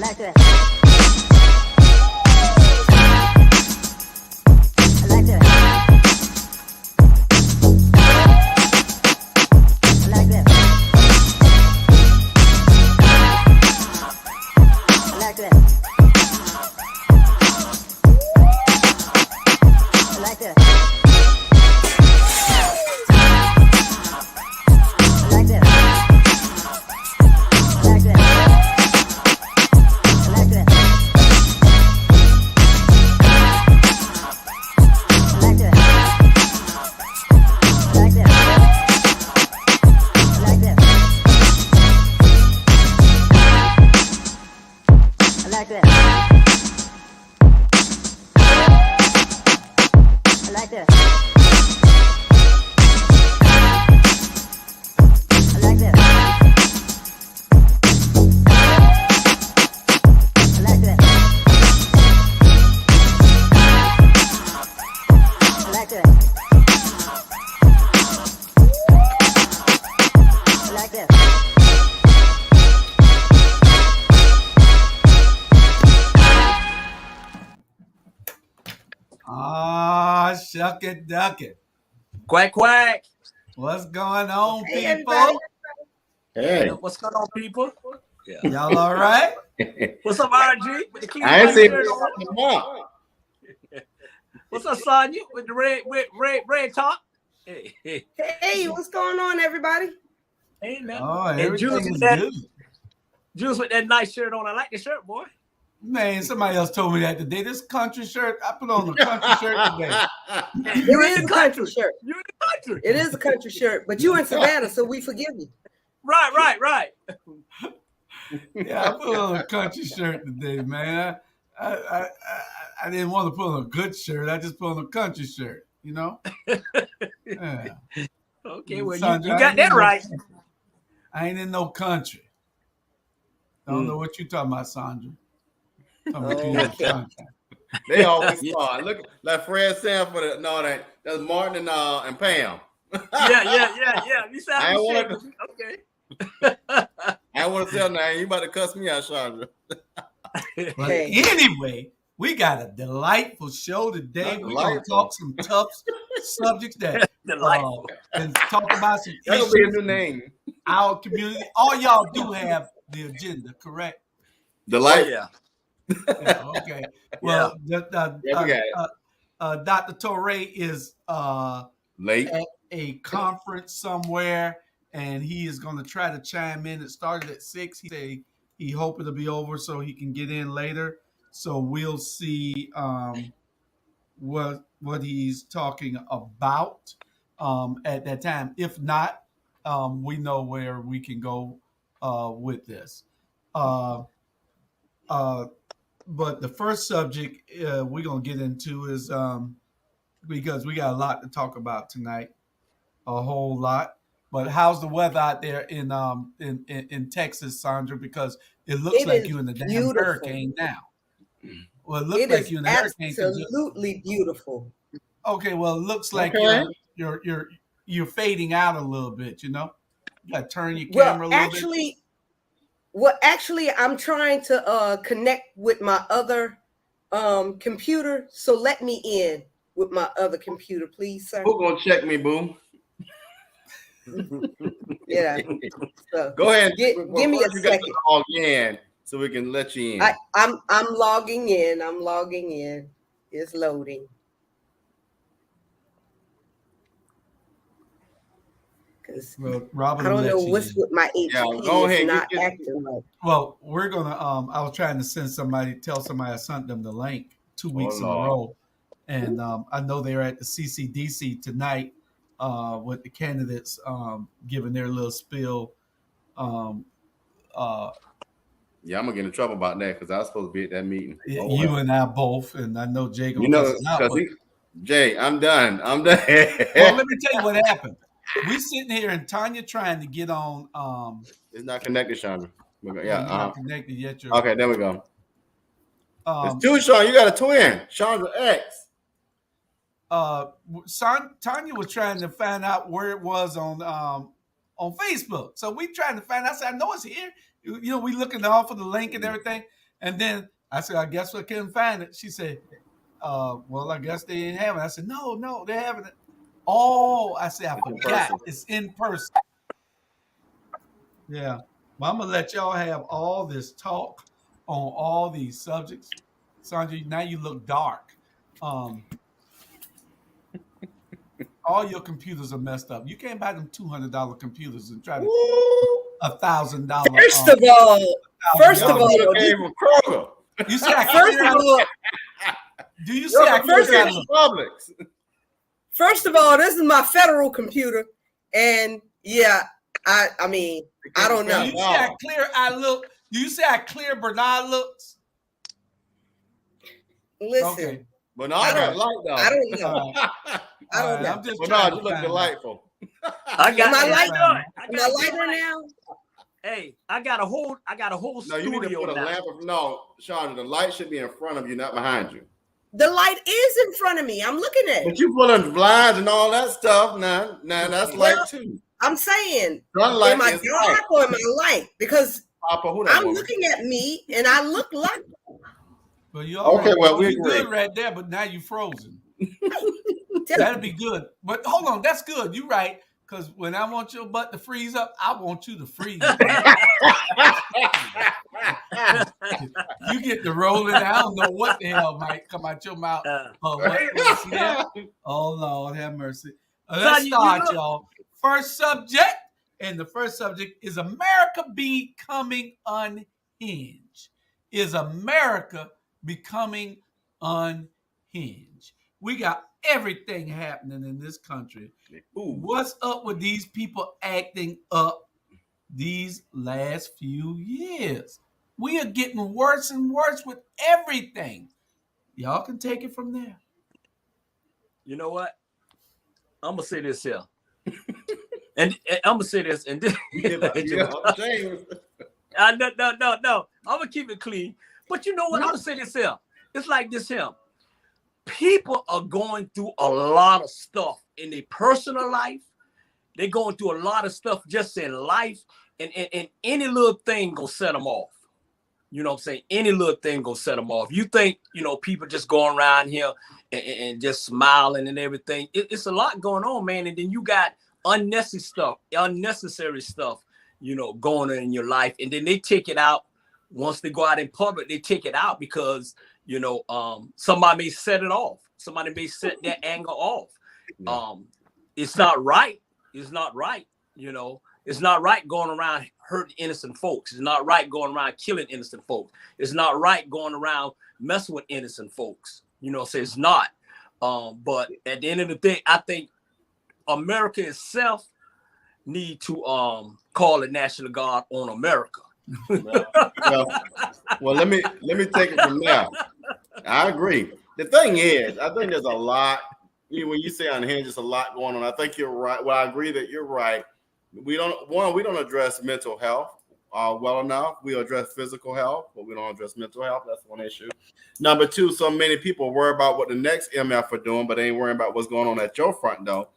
Shuck it, duck it. Quack, quack. What's going on, people? Hey. What's going on, people? Yeah. Y'all all right? What's up, RG? With the I ain't seen What's up, Sonya? With the red top? Hey, what's going on, everybody? Hey, man. Oh, everything is good. Juice with that nice shirt on. I like the shirt, boy. Man, somebody else told me that today. This country shirt, I put on the country shirt today. It is a country shirt. You're in the country. It is a country shirt, but you in Savannah, so we forgive you. Right. Yeah, I put on a country shirt today, man. I didn't want to put on a good shirt. I just put on a country shirt, you know? Yeah. Okay, well, Sandra, you got that right. I ain't in no country. I don't know what you're talking about, Sandra. They always start. Look like Fred Sanford. No, that's Martin and Pam. Yeah. You sound okay. I want to tell now. You about to cuss me out, Chandra. But anyway, we got a delightful show today. We're gonna talk some tough subjects that and talk about some issues. That'll be a new name. Our community. All y'all do have the agenda, correct? Delightful. Yeah. Yeah, okay. Well, Dr. Torre is late at a conference somewhere, and he is going to try to chime in. It started at 6. He said he hoping to be over so he can get in later. So we'll see what he's talking about at that time. If not, we know where we can go with this. But the first subject we're going to get into is because we got a lot to talk about tonight, a whole lot. But how's the weather out there in Texas, Sandra? Because it looks like you're in the damn hurricane now. Well, it looks like you're in the hurricane. Absolutely beautiful. Okay, well, it looks like you're fading out a little bit. You know, you got to turn your camera a little bit. Actually, I'm trying to connect with my other computer. So let me in with my other computer, please, sir. Who's gonna check me, boo? Yeah. So go ahead. Give me a second. Log in so we can let you in. I'm logging in. I'm logging in. It's loading. Well, Robin, I don't know what's with my HP. Yeah, go ahead. It's not acting right. Well, we're gonna. I was trying to tell somebody I sent them the link 2 weeks in a row, and I know they're at the CCDC tonight with the candidates giving their little spiel. Yeah, I'm gonna get in trouble about that because I was supposed to be at that meeting. You and I both, and I know Jay. Jay, I'm done. Well, let me tell you what happened. We sitting here and Tanya trying to get on. It's not connected, Chandra. Not connected yet. Okay, there we go. It's two, Sean. You got a twin, Chandra X. Tanya was trying to find out where it was on Facebook. So we trying to find out. I said, I know it's here. You know, we looking off of the link and everything. And then I said, I guess I couldn't find it. She said, well, I guess they didn't have it. I said, no, they haven't. Oh, I said, I forgot. It's in person. Yeah. Well, I'm going to let y'all have all this talk on all these subjects. Sandra, now you look dark. All your computers are messed up. You can't buy them $200 computers and try to $1,000. First of all, you see, do you see? First of all, this is my federal computer, and yeah, I mean, I don't know. Do you see how clear I look? Do you see how clear Bernard looks? Listen, okay. Bernard got light though. I don't know. I don't know. I'm just Bernard, you look delightful. I got my light. Am I lighter now? Hey, I got a whole studio. No, you need to put a lamp. No, Chandra, the light should be in front of you, not behind you. The light is in front of me. I'm looking at it. But you put on blinds and all that stuff. Now that's light too. I'm saying, sunlight am I dark or am I light? Because I'm looking at me and I look like. Well, you okay? Well, we're good right there, but now you're frozen. That'd be good. But hold on, that's good. You're right. Because when I want your butt to freeze up, I want you to freeze. You get to rolling. I don't know what the hell might come out your mouth. Oh, Lord, have mercy. Let's start, y'all. First subject, and the first subject is America becoming unhinged. Is America becoming unhinged? We got everything happening in this country. Ooh, what's up with these people acting up these last few years? We are getting worse and worse with everything. Y'all can take it from there. You know what? I'm gonna say this here, and I'm gonna say this, and this. No. I'm gonna keep it clean. But you know what? I'm gonna say this here. It's like this here. People are going through a lot of stuff in their personal life. They're going through a lot of stuff just in life, and any little thing gonna set them off. You know what I'm saying? Any little thing gonna set them off. You think, people just going around here and just smiling and everything. It's a lot going on, man. And then you got unnecessary stuff, going on in your life. And then they take it out. Once they go out in public, they take it out because somebody may set it off. Somebody may set that anger off. Yeah. It's not right. It's not right. It's not right going around hurting innocent folks. It's not right going around killing innocent folks. It's not right going around messing with innocent folks. So it's not. But at the end of the day, I think America itself need to call the National Guard on America. Well, let me take it from there. I agree. The thing is, I think there's a lot. When you say unhinged, there's a lot going on. I think you're right. Well, I agree that you're right. We don't address mental health well enough. We address physical health, but we don't address mental health. That's one issue. Number two, so many people worry about what the next MF are doing, but they ain't worrying about what's going on at your front door.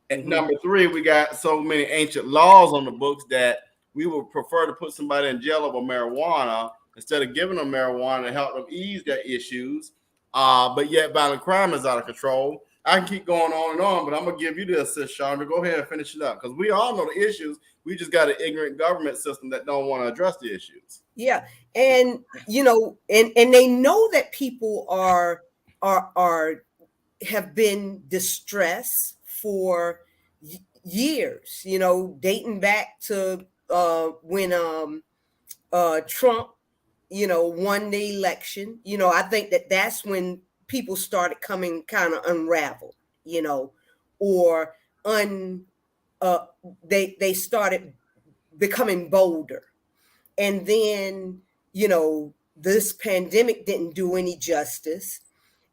And number three, we got so many ancient laws on the books that we would prefer to put somebody in jail over marijuana instead of giving them marijuana to help them ease their issues. But yet violent crime is out of control. I can keep going on, but I'm going to give you the assist, Chandra. Go ahead and finish it up because we all know the issues. We just got an ignorant government system that don't want to address the issues. Yeah. And, and they know that people have been distressed for years, dating back to when Trump, won the election. I think that's when people started coming kind of unraveled, or they started becoming bolder. And then, this pandemic didn't do any justice.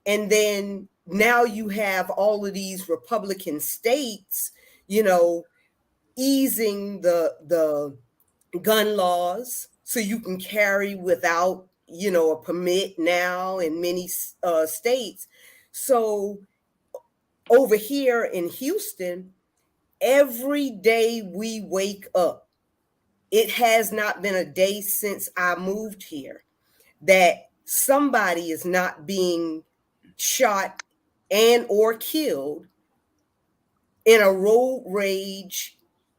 And then now you have all of these Republican states, easing the gun laws so you can carry without a permit now in many states. So over here in Houston, every day we wake up, it has not been a day since I moved here that somebody is not being shot and or killed in a road rage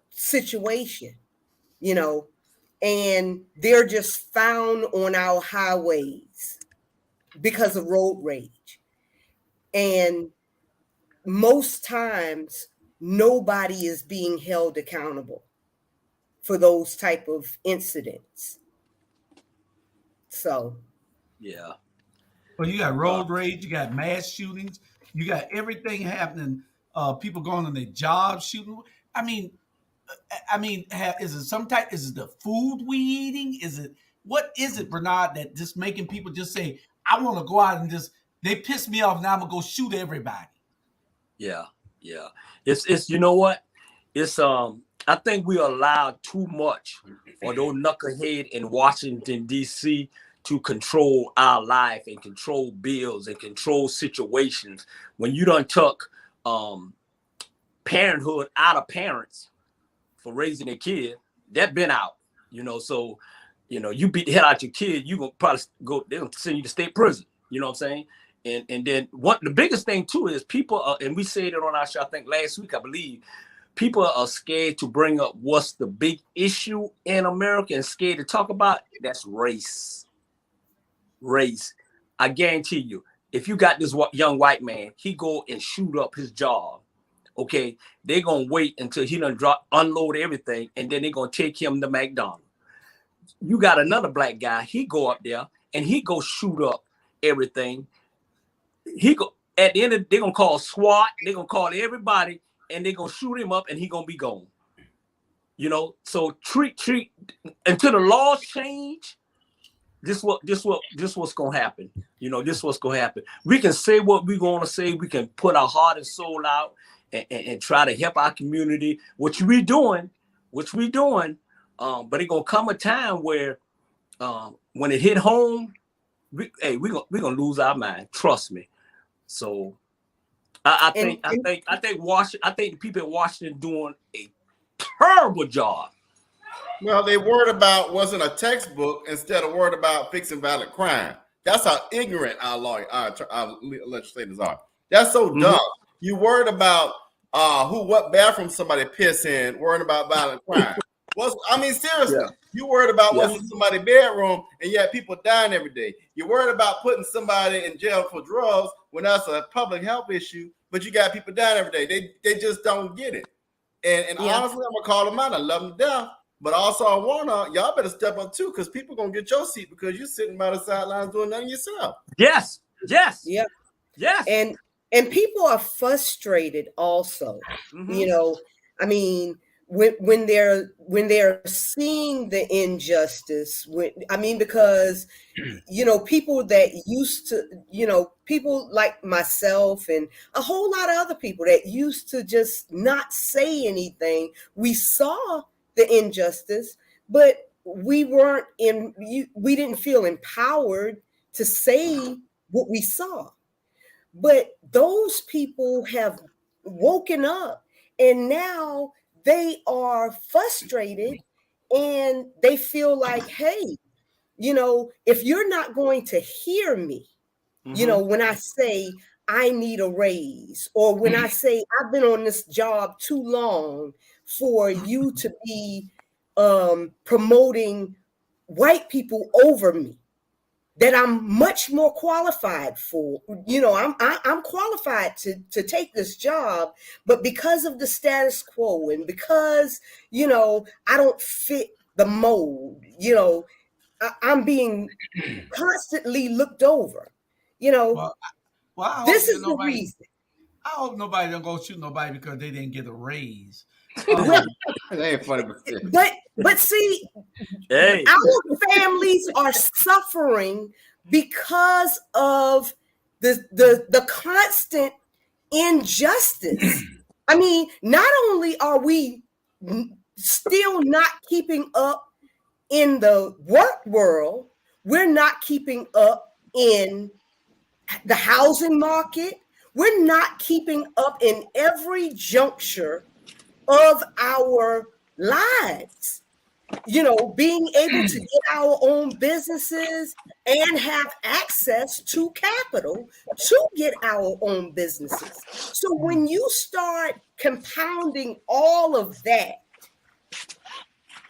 situation, and they're just found on our highways because of road rage. And most times nobody is being held accountable for those type of incidents. So Yeah. Well, you got road rage, you got mass shootings, you got everything happening. People going on their jobs shooting. I mean, is it some type? Is it the food we eating? Is it what is it, Bernard? That just making people just say, "I want to go out and just." They piss me off, now I'm gonna go shoot everybody. Yeah. Yeah. It's you know what? It's I think we allow too much for those knucklehead in Washington D.C. to control our life and control bills and control situations. When you done took parenthood out of parents for raising a kid, that been out. So you beat the hell out your kid, you gonna probably they'll send you to state prison. You know what I'm saying? And then the biggest thing too is people are, and we said it on our show, I think last week, I believe, people are scared to bring up what's the big issue in America and scared to talk about. That's race. I guarantee you, if you got this young white man, he go and shoot up his job. Okay, they're gonna wait until he done unload everything, and then they're gonna take him to McDonald's. You got another black guy, he go up there and he go shoot up everything. He go at the end of they're gonna call SWAT, they're gonna call everybody, and they're gonna shoot him up and he gonna be gone. So treat until the laws change. This what's gonna happen. This what's gonna happen. We can say what we're gonna say, we can put our heart and soul out and try to help our community, which we doing. But it's gonna come a time where when it hit home, we're gonna lose our mind. Trust me. So I think the people in Washington doing a terrible job. Well, they worried about what's in a textbook instead of worried about fixing violent crime. That's how ignorant our legislators are. That's so dumb. You worried about what bathroom somebody piss in, worried about violent crime. Seriously, you worried about what's in somebody's bedroom, and yet people dying every day. You're worried about putting somebody in jail for drugs when that's a public health issue, but you got people dying every day. They just don't get it. And honestly, I'm gonna call them out. I love them to death, but also I wanna y'all better step up too, because people gonna get your seat because you're sitting by the sidelines doing nothing yourself. Yes. And people are frustrated also. When they're seeing the injustice, because people that used to, people like myself and a whole lot of other people that used to just not say anything, we saw the injustice, but we didn't feel empowered to say what we saw. But those people have woken up, and now they are frustrated and they feel like, hey, if you're not going to hear me, when I say I need a raise, or when I say I've been on this job too long for you to be promoting white people over me, that I'm much more qualified for. I'm qualified to take this job, but because of the status quo and because, I don't fit the mold, I'm being constantly looked over, this is the reason. I hope nobody don't go shoot nobody because they didn't get a raise. That ain't funny, but see, hey, our families are suffering because of the constant injustice. Not only are we still not keeping up in the work world, we're not keeping up in the housing market. We're not keeping up in every juncture of our lives. being able to get our own businesses and have access to capital to get our own businesses. So when you start compounding all of that,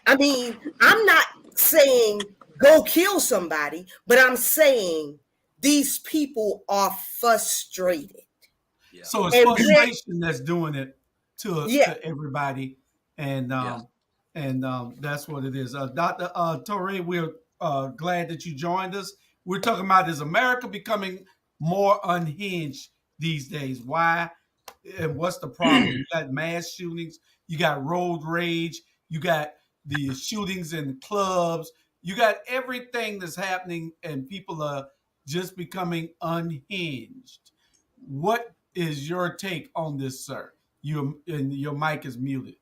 I mean, I'm not saying go kill somebody, but I'm saying these people are frustrated. Yeah. So it's frustration that's doing it to everybody, and that's what it is. Dr. Torre, we're glad that you joined us. We're talking about, is America becoming more unhinged these days? Why and what's the problem? You got mass shootings, you got road rage, you got the shootings in clubs, you got everything that's happening, and people are just becoming unhinged. What is your take on this, sir? Your mic is muted.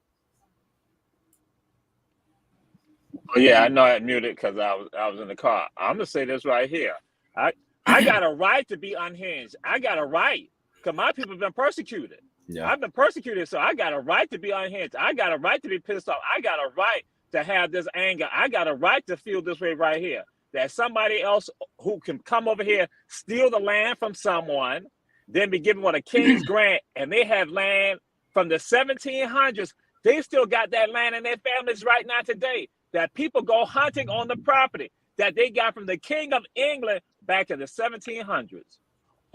Oh yeah, I know I muted because I was in the car. I'm gonna say this right here. I got a right to be unhinged. I got a right because my people have been persecuted. Yeah. I've been persecuted, so I got a right to be unhinged. I got a right to be pissed off. I got a right to have this anger. I got a right to feel this way right here. That somebody else who can come over here, steal the land from someone, then be given what a king's grant, and they have land from the 1700s. They still got that land in their families right now today. That people go hunting on the property that they got from the King of England back in the 1700s.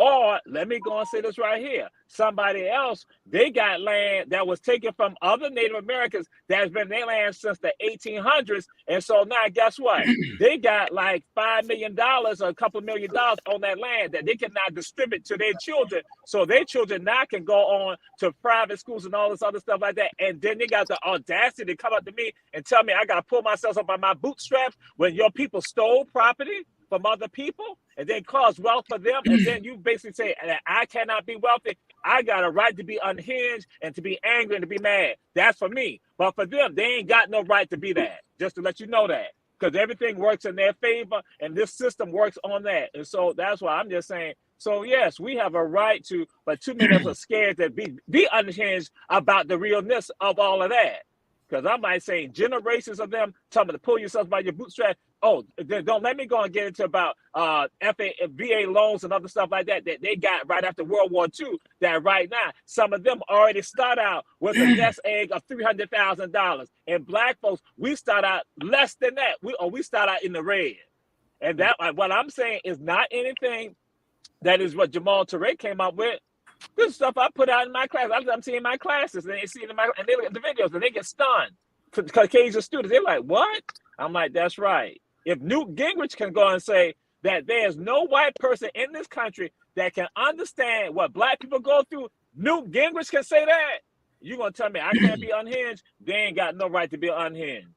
Or let me go and say this right here. Somebody else, they got land that was taken from other Native Americans that's been their land since the 1800s. And so now guess what? They got like $5 million or a couple $1 million on that land that they can now distribute to their children. So their children now can go on to private schools and all this other stuff like that. And then they got the audacity to come up to me and tell me I got to pull myself up by my bootstraps when your people stole property from other people and then cause wealth for them. And then you basically say that I cannot be wealthy. I got a right to be unhinged and to be angry and to be mad. That's for me. But for them, they ain't got no right to be that. Just to let you know that. Because everything works in their favor and this system works on that. And so that's why I'm just saying, so yes, we have a right to, but too many of us are scared to be unhinged about the realness of all of that. Because I might say generations of them telling me to pull yourself by your bootstraps. Oh, don't let me go and get into about VA loans and other stuff like that they got right after World War II. That right now, some of them already start out with a nest egg of $300,000. And black folks, we start out less than that. We start out in the red. And that what I'm saying is not anything that is what Jamal Touré came up with. This stuff I put out in my class. I'm seeing my classes, and they see it in my, and they look at the videos, and they get stunned. Caucasian students, they're like, "What?" I'm like, "That's right." If Newt Gingrich can go and say that there's no white person in this country that can understand what black people go through, Newt Gingrich can say that. You gonna tell me I can't be unhinged? They ain't got no right to be unhinged.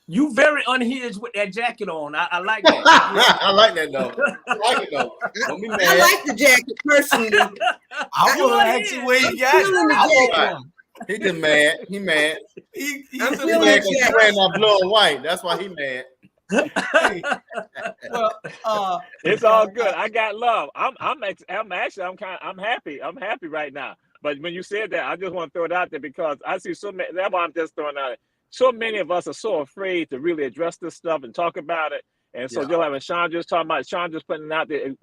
You very unhinged with that jacket on. I like that. I like that though. I like it though. Don't be mad. I like the jacket personally. I want to ask you where you got it. He just mad. He mad. He's mad because he's wearing that blue and white. That's why he mad. Hey, well, it's all good. I got love. I'm happy. I'm happy right now. But when you said that, I just want to throw it out there because I see so many. That's why I'm just throwing out. So many of us are so afraid to really address this stuff and talk about it. And so you'll have Chandra's talking about Chandra's putting it out there,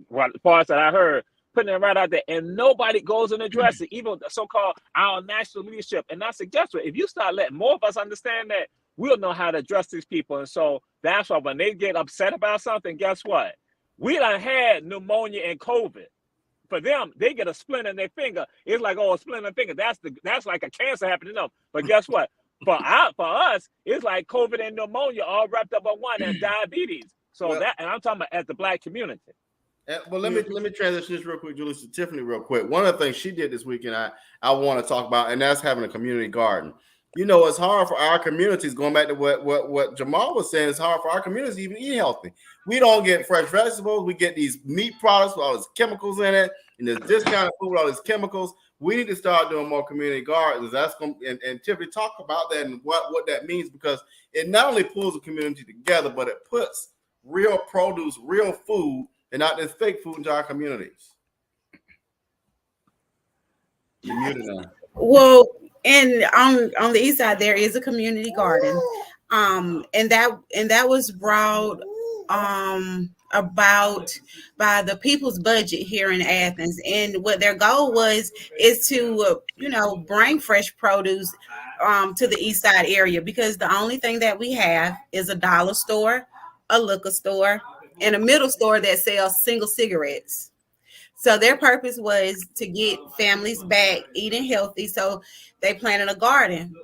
parts that I heard, putting it right out there, and nobody goes and addresses it, even the so-called our national leadership. And I said, guess what? If you start letting more of us understand that, we'll know how to address these people. And so that's why when they get upset about something, guess what? We done had pneumonia and COVID. For them, they get a splint in their finger. It's like, oh, a splint in their finger. That's like a cancer happening to them. But guess what? For us, it's like COVID and pneumonia all wrapped up in one, and diabetes. So and I'm talking about as the black community. Well, let me transition this real quick, Julius, to Tiffany real quick. One of the things she did this weekend I want to talk about, and that's having a community garden. You know, it's hard for our communities, going back to what Jamal was saying, it's hard for our communities to even eat healthy. We don't get fresh vegetables. We get these meat products with all these chemicals in it, and there's discounted food with all these chemicals. We need to start doing more community gardens. That's going and Tiffany talk about that and what that means, because it not only pulls the community together, but it puts real produce, real food, and not this fake food into our communities. Well, And on the east side there is a community garden, and that was brought about by the People's Budget here in Athens, and what their goal was is to bring fresh produce to the east side area, because the only thing that we have is a dollar store, a liquor store, and a middle store that sells single cigarettes. So their purpose was to get families back eating healthy. So they planted a garden.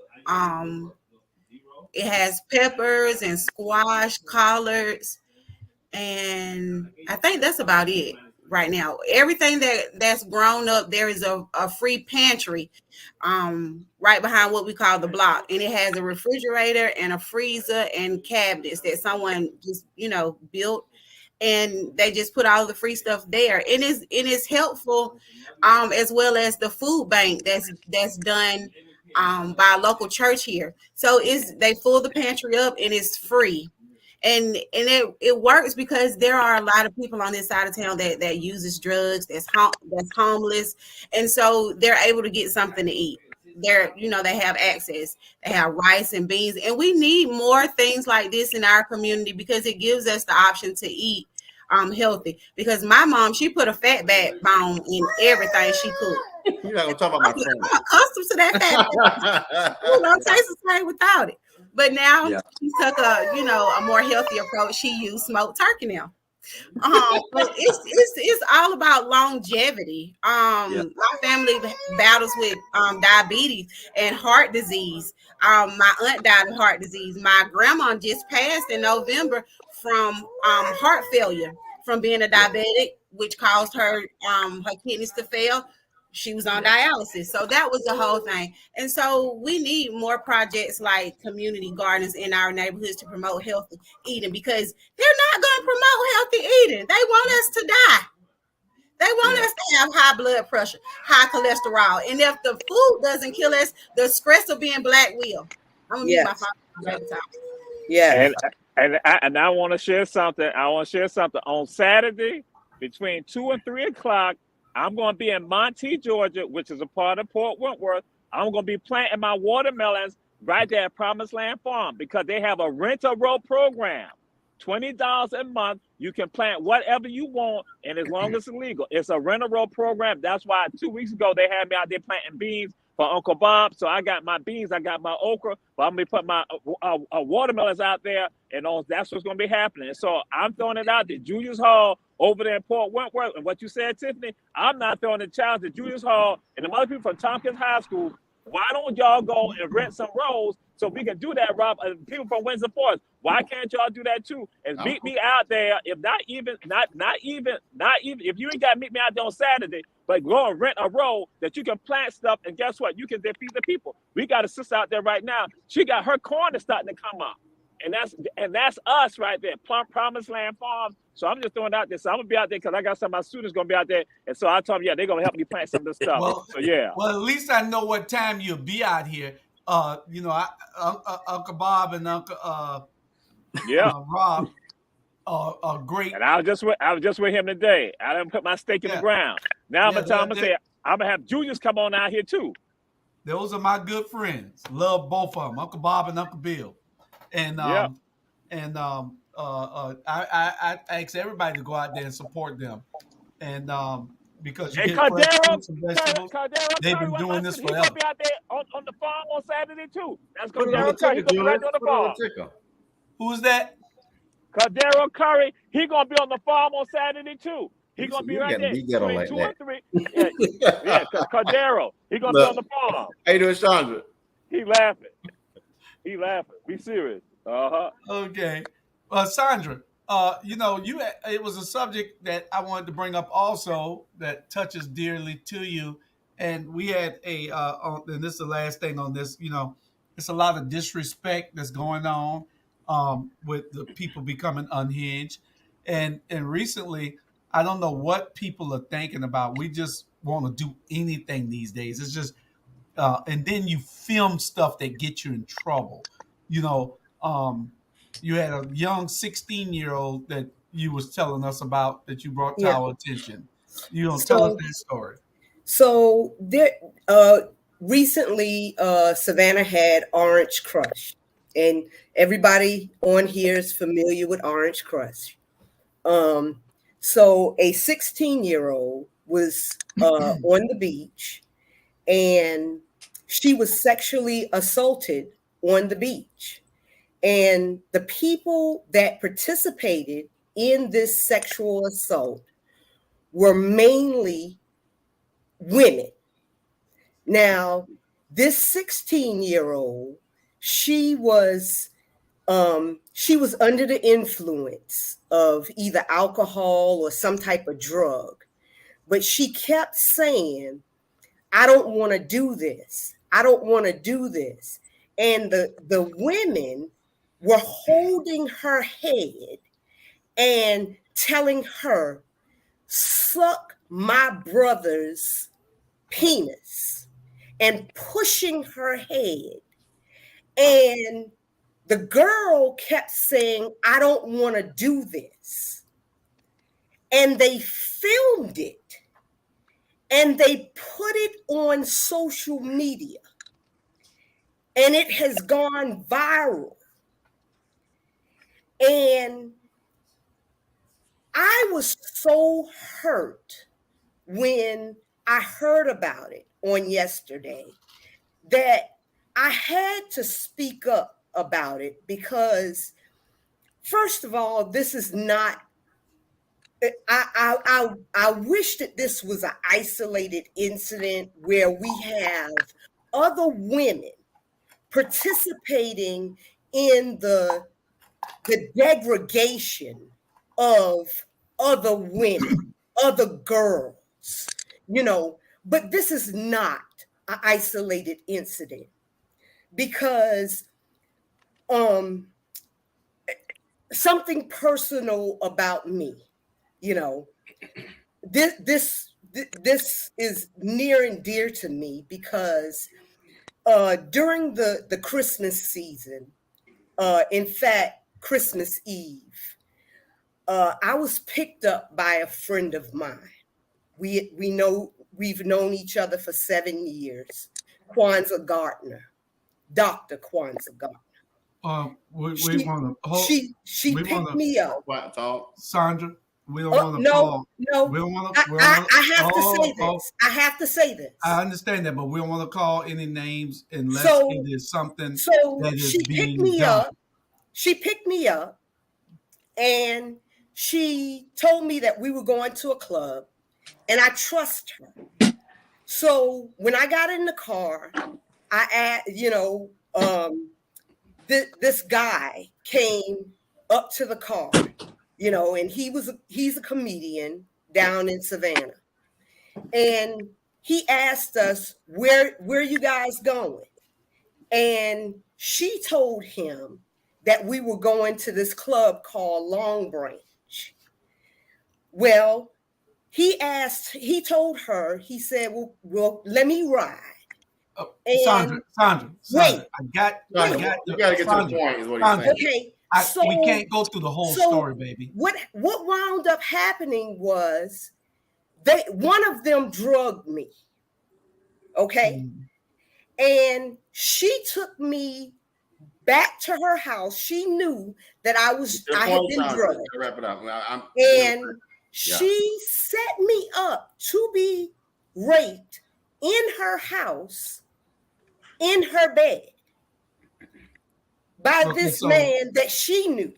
It has peppers and squash, collards, and I think that's about it right now. Everything that's grown up, there is a free pantry right behind what we call the block, and it has a refrigerator and a freezer and cabinets that someone just built, and they just put all the free stuff there. And it is helpful, as well as the food bank that's done by a local church here. So they fill the pantry up and it's free. And it works because there are a lot of people on this side of town that uses drugs, that's homeless, and so they're able to get something to eat. They have access. They have rice and beans, and we need more things like this in our community because it gives us the option to eat healthy. Because my mom, she put a fat backbone in everything she cooked. You're not gonna talk about my friend. I'm accustomed to that fat. It don't taste the same without it. But now she took a more healthy approach. She used smoked turkey now. But it's all about longevity. My family battles with diabetes and heart disease. My aunt died of heart disease. My grandma just passed in November from heart failure from being a diabetic, which caused her kidneys to fail. She was on dialysis. So that was the whole thing. And so we need more projects like community gardens in our neighborhoods to promote healthy eating, because they're not going to promote healthy eating. They want us to die. They want us to have high blood pressure, high cholesterol. And if the food doesn't kill us, the stress of being Black will. I'm going to mute my phone. Yeah. And I want to share something. On Saturday between 2 and 3 o'clock. I'm going to be in Monty, Georgia, which is a part of Port Wentworth. I'm going to be planting my watermelons right there at Promised Land Farm because they have a rent-a-row program. $20 a month. You can plant whatever you want, and as long as it's legal. It's a rent-a-row program. That's why 2 weeks ago they had me out there planting beans for Uncle Bob. So I got my beans, I got my okra, but I'm going to put my watermelons out there, and that's what's going to be happening. So I'm throwing it out there. Julius Hall over there in Port Wentworth, and what you said, Tiffany, I'm not throwing the challenge to Julius Hall and the other people from Tompkins High School. Why don't y'all go and rent some rows so we can do that, Rob? People from Windsor Forest, why can't y'all do that too? And meet me out there, if not even, if you ain't got to meet me out there on Saturday, but go and rent a row that you can plant stuff, and guess what? You can feed the people. We got a sister out there right now. She got her corn is starting to come up. And that's us right there, Promised Land Farm. So I'm just throwing it out there. So I'm gonna be out there because I got some of my students gonna be out there. And so I told them, they're gonna help me plant some of this stuff. Well, at least I know what time you'll be out here. Uncle Bob and Uncle Rob are great. And I was just with him today. I didn't put my stake in the ground. Now I'm gonna tell him, I'm gonna have Julius come on out here too. Those are my good friends. Love both of them, Uncle Bob and Uncle Bill. And I ask everybody to go out there and support them, and because you get fresh fruits and vegetables. They've been doing this forever. He'll be out there on the farm on Saturday too. That's Cordero Curry. He's gonna be right on the farm. Who's that? Cordero Curry. He's gonna be on the farm on Saturday too. He's gonna be right there. Between 2 and 3. Yeah, Cordero. He's gonna be on the farm. How you doing, Chandra? He laughing. Be serious. Okay. Sandra, it was a subject that I wanted to bring up also that touches dearly to you. And we had and this is the last thing on this, it's a lot of disrespect that's going on with the people becoming unhinged. And recently, I don't know what people are thinking about. We just want to do anything these days. It's just, and then you film stuff that gets you in trouble. You had a young 16-year-old that you was telling us about that you brought to our attention. Tell us that story. So there, recently, Savannah had Orange Crush, and everybody on here is familiar with Orange Crush. So a 16-year-old was on the beach, and she was sexually assaulted on the beach. And the people that participated in this sexual assault were mainly women. Now, this 16-year-old, she was under the influence of either alcohol or some type of drug, but she kept saying, I don't want to do this. I don't want to do this. And the women were holding her head and telling her, suck my brother's penis, and pushing her head. And the girl kept saying, I don't want to do this. And they filmed it and they put it on social media. And it has gone viral. And I was so hurt when I heard about it on yesterday that I had to speak up about it, because first of all, this is not, I wish that this was an isolated incident where we have other women participating in the degradation of other women, other girls, but this is not an isolated incident, because something personal about me, this is near and dear to me, because during the Christmas season, in fact, Christmas Eve, I was picked up by a friend of mine. We've known each other for 7 years. Kwanzaa Gardner, Dr. Kwanzaa Gardner. She picked me up. Sandra, we don't want to call. No. We don't want to. I have to say this. I have to say this. I understand that, but we don't want to call any names unless it is something that is being done. She picked me up, and she told me that we were going to a club, and I trust her. So when I got in the car, I asked, this guy came up to the car, and he's a comedian down in Savannah. And he asked us, where you guys going? And she told him that we were going to this club called Long Branch. Well, he told her, he said, well, let me ride. Sandra, wait, you got to get to the point, is what he's saying. Okay, we can't go through the whole story, baby. What wound up happening was one of them drugged me. Okay. And she took me back to her house. She knew that I had been drugged. Wrap it up. And she set me up to be raped in her house, in her bed, by this man that she knew.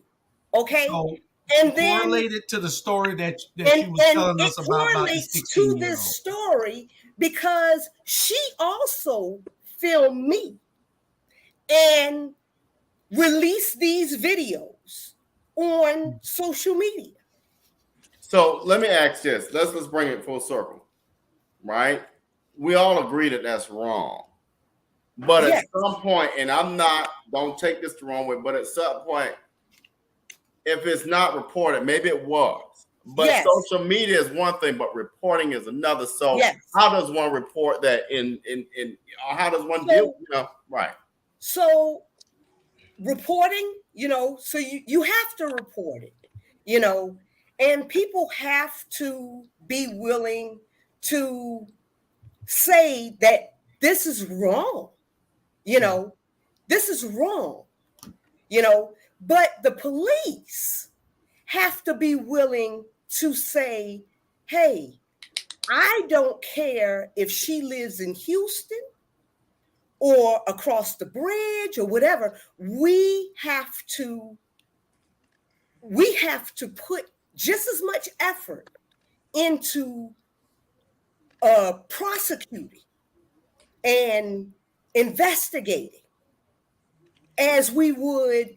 Okay. So and then correlated to the story that she was telling us about the to this story, because she also filmed me and released these videos on social media. So let me ask this. Let's bring it full circle, right? We all agree that that's wrong. But at some point, and don't take this the wrong way, but at some point, if it's not reported, maybe it was. But social media is one thing, but reporting is another. So how does one report that or how does one deal? Right. So reporting, so you have to report it, and people have to be willing to say that this is wrong. This is wrong. But the police have to be willing to say, hey, I don't care if she lives in Houston or across the bridge or whatever. We have to put just as much effort into prosecuting and investigating as we would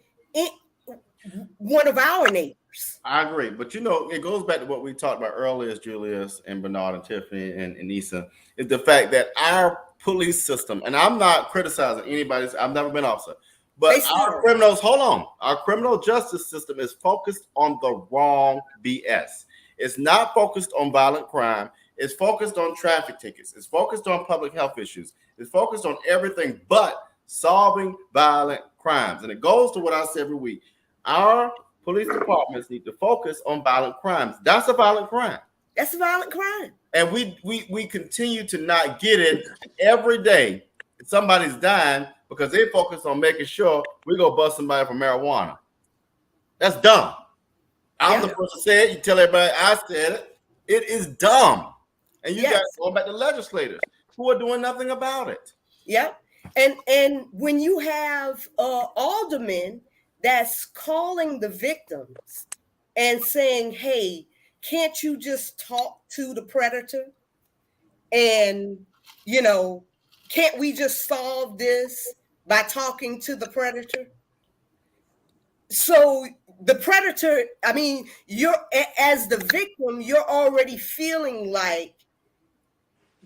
one of our neighbors. I agree, but it goes back to what we talked about earlier, as Julius and Bernard and Tiffany and Nisa, is the fact that our police system, and I'm not criticizing anybody, I've never been an officer, but our criminal justice system is focused on the wrong BS. It's not focused on violent crime. It's focused on traffic tickets. It's focused on public health issues. It's focused on everything but solving violent crimes. And it goes to what I say every week. Our police departments need to focus on violent crimes. That's a violent crime. That's a violent crime. And we continue to not get it. Every day somebody's dying because they focus on making sure we go bust somebody for marijuana. That's dumb. I'm the person who said it. You tell everybody I said it. It is dumb. And you guys going back to legislators who are doing nothing about it. Yep. And when you have aldermen that's calling the victims and saying, hey, can't you just talk to the predator? And, can't we just solve this by talking to the predator? So the predator, you're, as the victim, you're already feeling like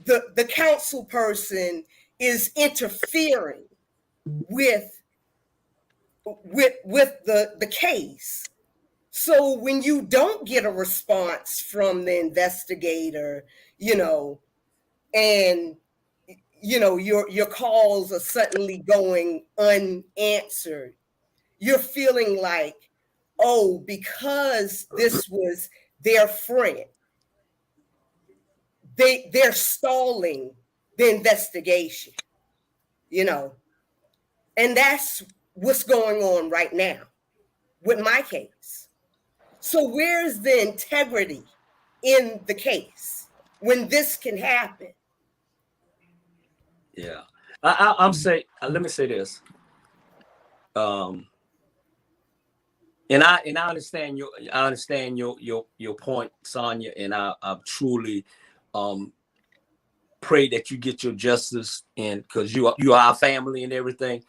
the council person is interfering with the case. So when you don't get a response from the investigator, and your calls are suddenly going unanswered, you're feeling like, oh, because this was their friend, they're stalling the investigation, and that's what's going on right now with my case. So where's the integrity in the case when this can happen? Yeah, I'm saying. Let me say this. And I understand your point, Sonia, and I truly pray that you get your justice, and because you are our family and everything.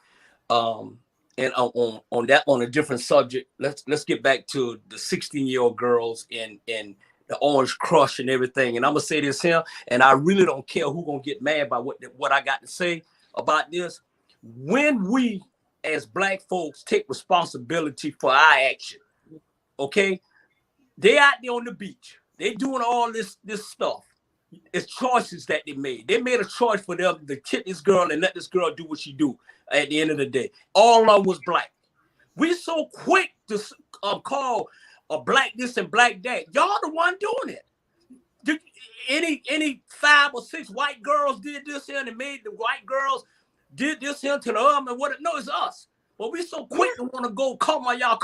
And on a different subject, let's get back to the 16-year-old girls and the Orange Crush and everything. And I'm gonna say this here, and I really don't care who's gonna get mad by what I got to say about this. When we as Black folks take responsibility for our action, okay, they out there on the beach, they doing all this stuff. It's choices that they made. They made a choice for them to kill this girl and let this girl do what she do. At the end of the day, all of them was Black. We so quick to call a Black this and Black that. Y'all the one doing it. Any 5 or 6 white girls did this here and made the white girls did this here to the and what? No, it's us. But we so quick to want to go come on y'all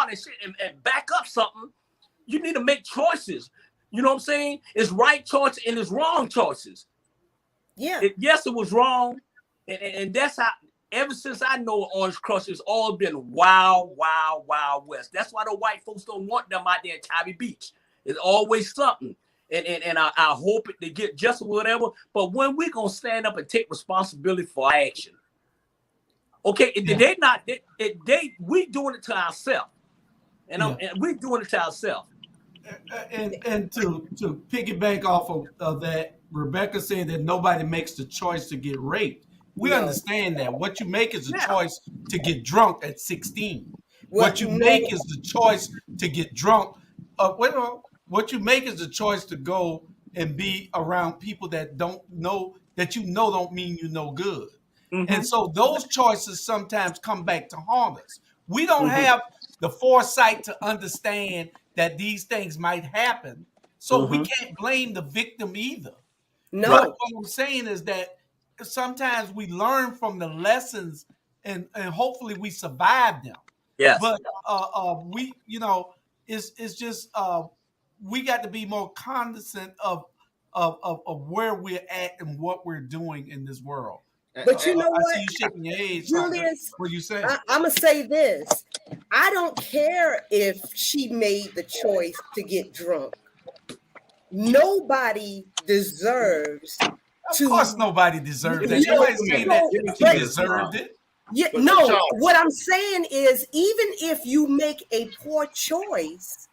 and shit and back up something. You need to make choices. You know what I'm saying? It's right choices and it's wrong choices. Yeah. Yes, it was wrong, and that's how. Ever since I know Orange Crush, it's all been wild, wild, wild west. That's why the white folks don't want them out there at Tabby Beach. It's always something. And I hope they get just whatever. But when we gonna stand up and take responsibility for our action? Okay, we doing it to ourselves. And we doing it to ourselves. And to piggyback off of that, Rebecca said that nobody makes the choice to get raped. We understand that. What you make is a choice to get drunk at 16. What you make is the choice to get drunk. What you make is the choice to go and be around people that don't know, that don't mean you no good. Mm-hmm. And so those choices sometimes come back to haunt us. We don't have the foresight to understand that these things might happen. So we can't blame the victim either. No. What I'm saying is that sometimes we learn from the lessons and hopefully we survive them. Yes. But we, it's just we got to be more cognizant of where we're at and what we're doing in this world. But you know I what, see you shaking your head, Julius? what you saying? I'm gonna say this. I don't care if she made the choice to get drunk. Nobody deserves to. Of course, nobody deserves that. You know, Nobody's saying that but- she deserved it. Yeah, But no, y'all- what I'm saying is, even if you make a poor choice,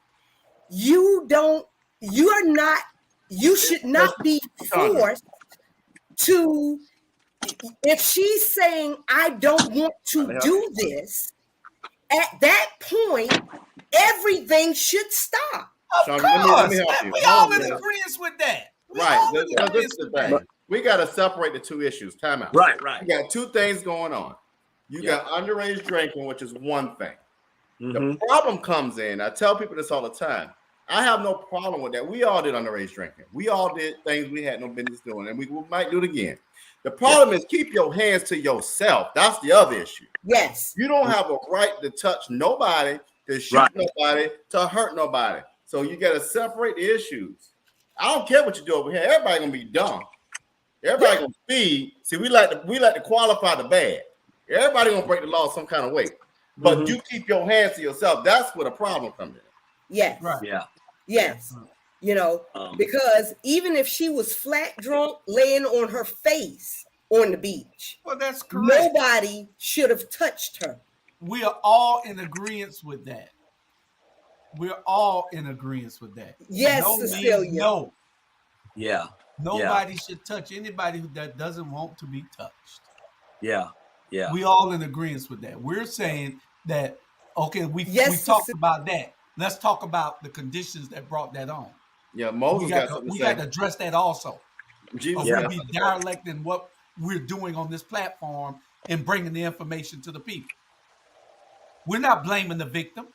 you should not be forced to. If she's saying, I don't want to do this, at that point, everything should stop. Of Sean, course. let me help you. We Hold all on, in man. agreement with that. We Right. all in This agreement is the with that. thing. We got to separate the two issues. Time out. Right. You got two things going on. You Yeah. got underage drinking, which is one thing. Mm-hmm. The problem comes in. I tell people this all the time. I have no problem with that. We all did underage drinking. We all did things we had no business doing, and we might do it again. The problem is keep your hands to yourself. That's the other issue. Yes. You don't have a right to touch nobody, to shoot nobody, to hurt nobody. So you got to separate the issues. I don't care what you do over here. Everybody gonna be dumb. Everybody gonna speed. See, we like to qualify the bad. Everybody gonna break the law some kind of way. But you keep your hands to yourself. That's where the problem comes in. Yes. Right. Yeah. Yes. Because even if she was flat drunk, laying on her face on the beach, Well, that's correct. nobody should have touched her. We are all in agreement with that. We're all in agreement with that. Yes, No means Cecilia. no. Yeah. Nobody should touch anybody that doesn't want to be touched. Yeah. Yeah. We all in agreement with that. We're saying that, okay, we Yes, talked Cecilia. about that. Let's talk about the conditions that brought that on. Yeah, Moses We got got something to to say. address that also. Jesus Or got we be something to say. direct in what we're doing on this platform and bringing the information to the people. We're not blaming the victim.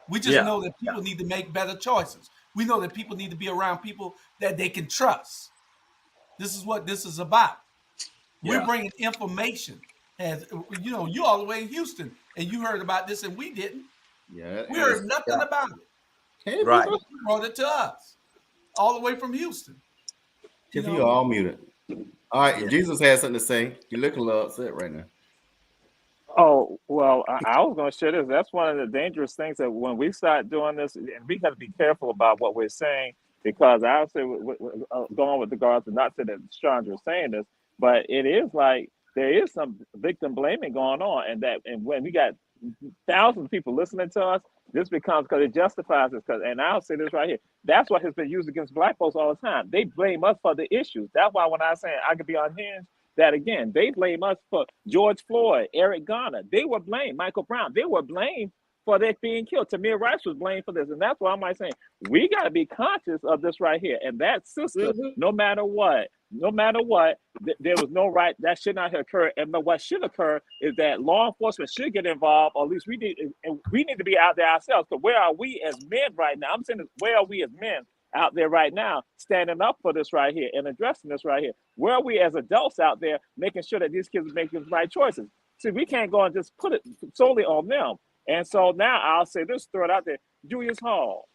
We just know that people need to make better choices. We know that people need to be around people that they can trust. This is what this is about. Yeah. We're bringing information. As you all the way in Houston, and you heard about this, and we didn't. Yeah, We heard nothing about it. Hey, Right. brother. You brought it to us, all the way from Houston. If you all muted. All right, Jesus has something to say. You look a little upset right now. Oh, well, I was going to share this. That's one of the dangerous things that when we start doing this, and we got to be careful about what we're saying, because I would say, going with regards to not that Chandra is saying this, but it is like there is some victim blaming going on, and when we got thousands of people listening to us, this becomes, because it justifies this. And I'll say this right here. That's what has been used against Black folks all the time. They blame us for the issues. That's why when I say I could be unhinged, that again, they blame us for George Floyd, Eric Garner. They were blamed, Michael Brown. They were blamed for their being killed. Tamir Rice was blamed for this. And that's why I'm like saying, we got to be conscious of this right here. And that sister, no matter what, there was no right, that should not have occurred. And what should occur is that law enforcement should get involved, or at least we need to be out there ourselves. So where are we as men right now? I'm saying, where are we as men out there right now, standing up for this right here and addressing this right here? Where are we as adults out there making sure that these kids are making the right choices? See, we can't go and just put it solely on them. And so now I'll say this, throw it out there. Julius Hall,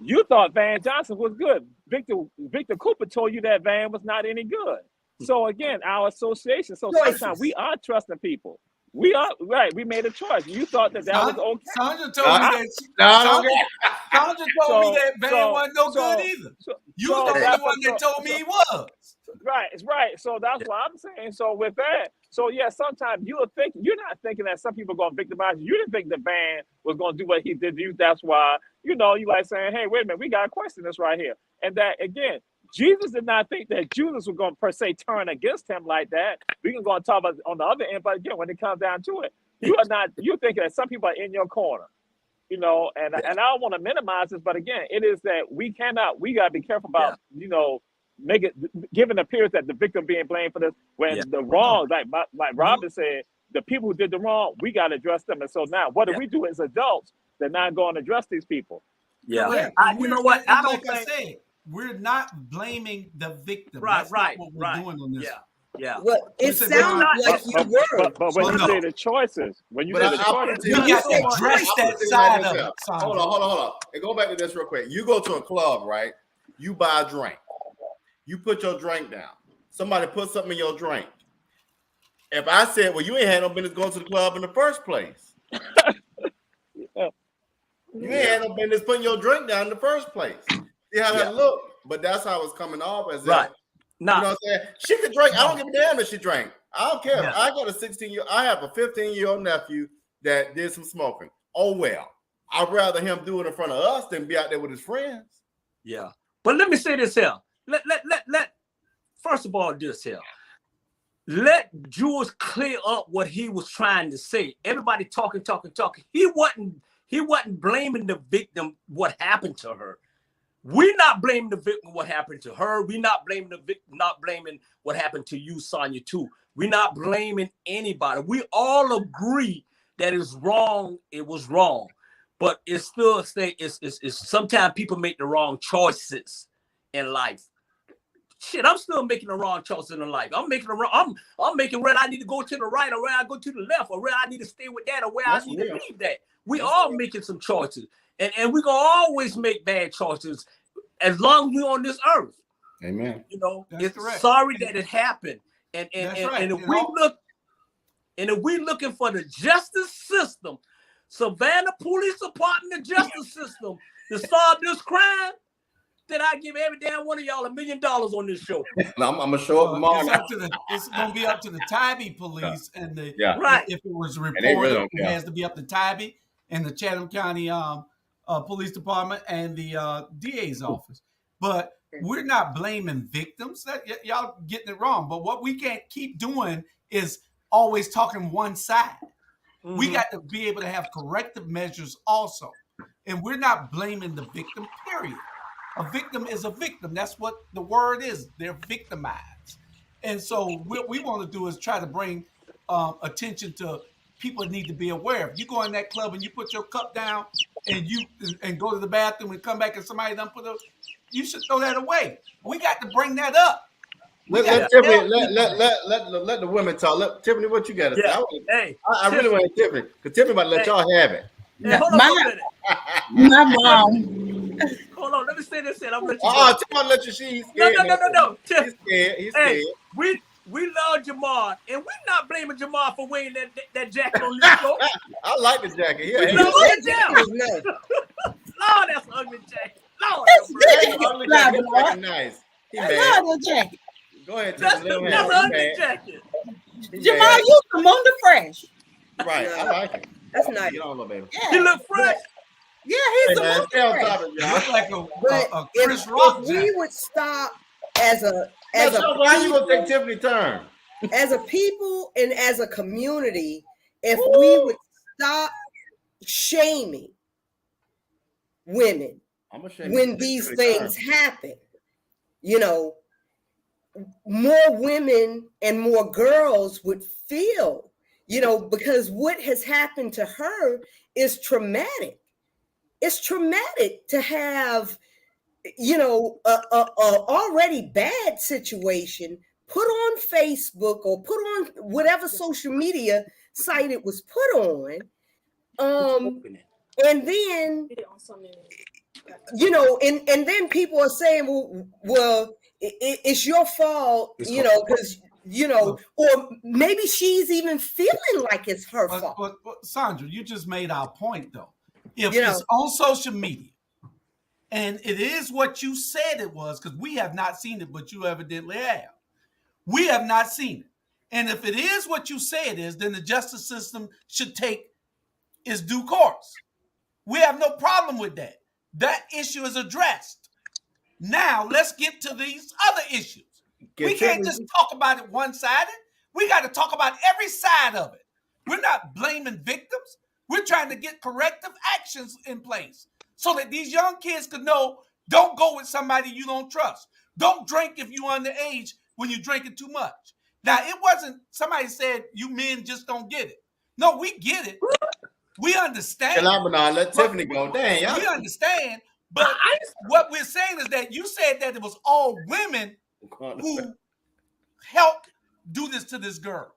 you thought Van Johnson was good. Victor Cooper told you that Van was not any good. So again, our association. So sometimes we are trusting people. We are right. We made a choice. You thought that was okay. Sandra told me that. Sandra told me that Van wasn't no good either. You was the only one that told me he was. Right, it's right. So that's what I'm saying. So with that, so yeah, sometimes you're not thinking that some people are gonna victimize you. You didn't think the Van was gonna do what he did to you. That's why, you like saying, hey, wait a minute, we gotta question this right here. And that again, Jesus did not think that Judas was going to per se turn against him like that. We can go and talk about on the other end, but again, when it comes down to it, you're thinking that some people are in your corner, and I don't want to minimize this, but again, it is that we got to be careful about, giving the appearance that the victim being blamed for this, when the wrong, like Robin said, the people who did the wrong, we got to address them. And so now what do we do as adults that not going to address these people? Yeah. You know what? I said, we're not blaming the victim. Right, That's not what we're doing on this. Yeah. Well, it said sounded not- like you were. But when Well, you no. say the choices, when you But say I the choices, put it You to got you. to address that side of it, Hold Sandra. on. And go back to this real quick. You go to a club, right? You buy a drink. You put your drink down. Somebody put something in your drink. If I said, well, you ain't had no business going to the club in the first place. You ain't had no business putting your drink down in the first place. See how that looked? But that's how it's coming off as Right. if, Now, you know what I'm saying? She could drink. I don't give a damn if she drank. I don't care. Yeah. I got a 16-year. I have a 15-year-old nephew that did some smoking. Oh well. I'd rather him do it in front of us than be out there with his friends. yeah. But let me say this here. Let first of all, this here. Let Jules clear up what he was trying to say. Everybody talking. He wasn't blaming the victim what happened to her. We're not blaming the victim what happened to her. We're not blaming the victim, not blaming what happened to you, Sonya, too. We're not blaming anybody. We all agree that it's wrong. It was wrong. But it's still it's sometimes people make the wrong choices in life. Shit, I'm still making the wrong choices in life. I'm making I'm making where I need to go to the right or where I go to the left or where I need to stay with that or where I need to leave that. We all making some choices. And we're gonna always make bad choices as long as we're on this earth. Amen. You know, That's it's correct. sorry that it happened. And right. if we looking for the justice system, Savannah Police Department, the justice system to solve this crime, then I give every damn one of y'all $1 million on this show. I'm gonna show up tomorrow. It's gonna be up to the Tybee police and the Right. if it was they reported, really don't it care. has to be up to Tybee and the Chatham County Police Department and the DA's office. But we're not blaming victims. Y'all getting it wrong. But what we can't keep doing is always talking one side. Mm-hmm. We got to be able to have corrective measures also. And we're not blaming the victim, period. A victim is a victim. That's what the word is. They're victimized. And so what we want to do is try to bring attention to people that need to be aware. If you go in that club and you put your cup down and go to the bathroom and come back and somebody done you should throw that away. We got to bring that up. Let the women talk. Tiffany, what you got to say? I really want Tiffany, because Tiffany about to let y'all have it. Hey, hold on a minute. My mom. Hold on, let me say this and I'm let you Tiffany let you see. No. He's scared. He's Hey, scared. we love Jamar, and we're not blaming Jamar for wearing that jacket on this show. I like the jacket. We Yeah, love that jacket. Lord, that's an ugly jacket. Lord, that's nice. He I mad. love the jacket. Go ahead, that's Tiffany. an ugly jacket. Jamal, you come on the fresh. Right, I like it. That's nice. You don't know, baby. Yeah. He look fresh. Yeah, he's Hey, the man, most stay on fresh. top of it, y'all. Look like But a Chris Rock if jacket. we would stop as a How you gonna take Tiffany's turn? as a people and as a community, if we would stop shaming women when these things happen, you know, more women and more girls would feel, you know, because what has happened to her is traumatic. It's traumatic to have, you know, a already bad situation put on Facebook or put on whatever social media site it was put on. And then, you know, and then people are saying, well, it's your fault, you know, because, you know, or maybe she's even feeling like it's her fault. But Sandra, you just made our point, though. If You know. it's on social media and it is what you said it was, because we have not seen it, but you evidently have. We have not seen it. And if it is what you say it is, then the justice system should take its due course. We have no problem with that. That issue is addressed. Now, let's get to these other issues. We can't just talk about it one-sided. We got to talk about every side of it. We're not blaming victims. We're trying to get corrective actions in place so that these young kids could know, don't go with somebody you don't trust. Don't drink if you're underage when you're drinking too much. Now, it wasn't somebody said you men just don't get it. No, we get it. We understand. Let Tiffany go. Dang, we understand. But what we're saying is that you said that it was all women who helped do this to this girl.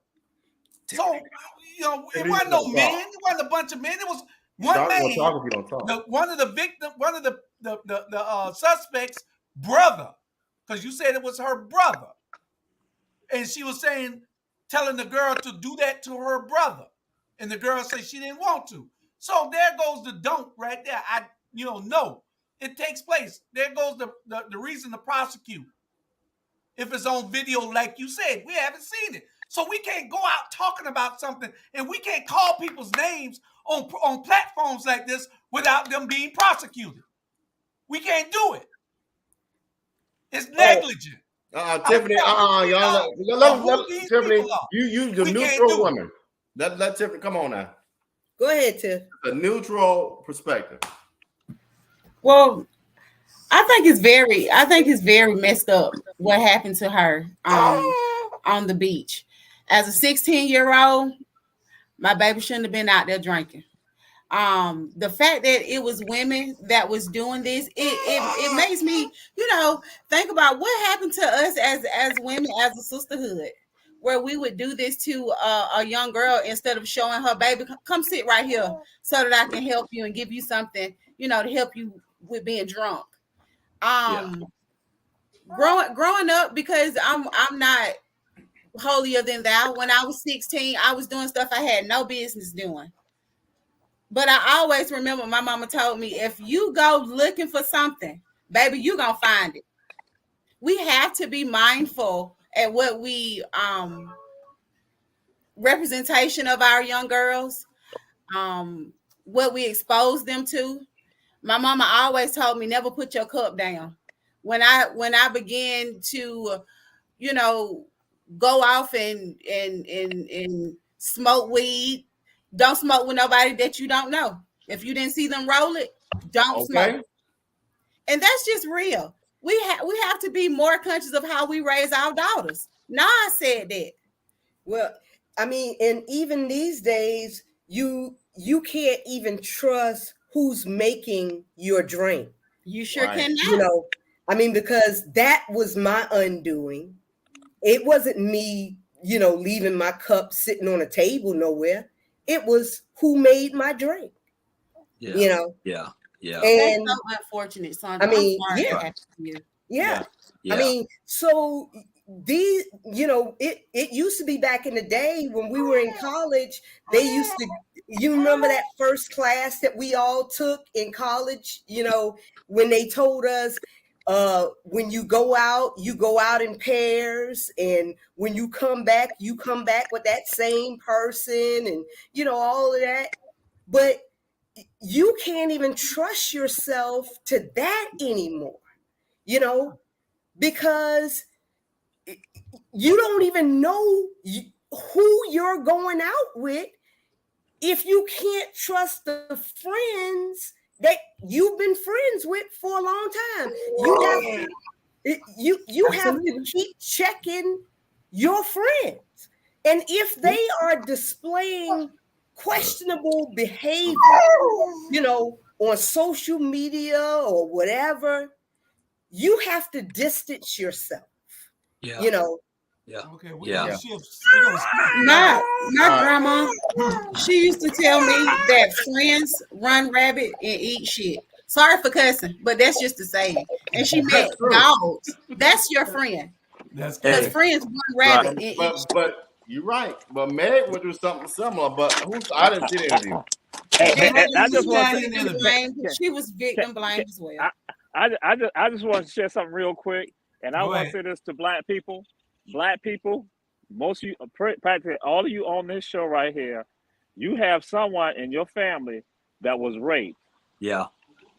So, it wasn't no men. It wasn't a bunch of men. It was one man. One of the victim, one of the suspects' brother, because you said it was her brother, and she was telling the girl to do that to her brother, and the girl said she didn't want to. So there goes the don't right there. No, it takes place. There goes the reason to prosecute. If it's on video, like you said, we haven't seen it. So we can't go out talking about something, and we can't call people's names on platforms like this without them being prosecuted. We can't do it. It's negligent. Tiffany, y'all. Tiffany, you the neutral woman. Let Tiffany come on now. Go ahead, Tiff. A neutral perspective. Well, I think it's very messed up what happened to her on the beach. As a 16-year-old, my baby shouldn't have been out there drinking. The fact that it was women that was doing this, it makes me, think about what happened to us as women, as a sisterhood, where we would do this to a young girl instead of showing her, baby, come sit right here so that I can help you and give you something, to help you with being drunk. Growing up, because I'm not holier than thou. When I was 16, I was doing stuff I had no business doing. But I always remember my mama told me, if you go looking for something, baby, you're going to find it. We have to be mindful at what we, representation of our young girls, what we expose them to. My mama always told me, never put your cup down. When I began to, go off and smoke weed, don't smoke with nobody that you don't know. If you didn't see them roll it, don't smoke. And that's just real. We have to be more conscious of how we raise our daughters. Nas said that. Well, and even these days, you can't even trust who's making your drink. You sure cannot. Because that was my undoing. It wasn't me, leaving my cup sitting on a table nowhere. It was who made my drink. Yeah. Yeah. And that's so unfortunate, Sandra. Yeah. So these, it used to be back in the day when we were in college, they used to, you remember that first class that we all took in college, when they told us, when you go out in pairs, and when you come back with that same person, and all of that. But you can't even trust yourself to that anymore, because you don't even know who you're going out with if you can't trust the friends that you've been friends with for a long time. You have to keep checking your friends. And if they are displaying questionable behavior, on social media or whatever, you have to distance yourself. Yeah. Okay. My grandma, she used to tell me that friends run rabbit and eat shit. Sorry for cussing, but that's just the saying. And she meant dogs. That's your friend. That's because friends run rabbit. Right. But you're right. But Meg went through something similar. But I didn't see the interview. I just want to. She was victim blamed as well. I just want to share something real quick, and I want to say this to black people. Black people, most of you, practically all of you on this show right here, you have someone in your family that was raped. Yeah.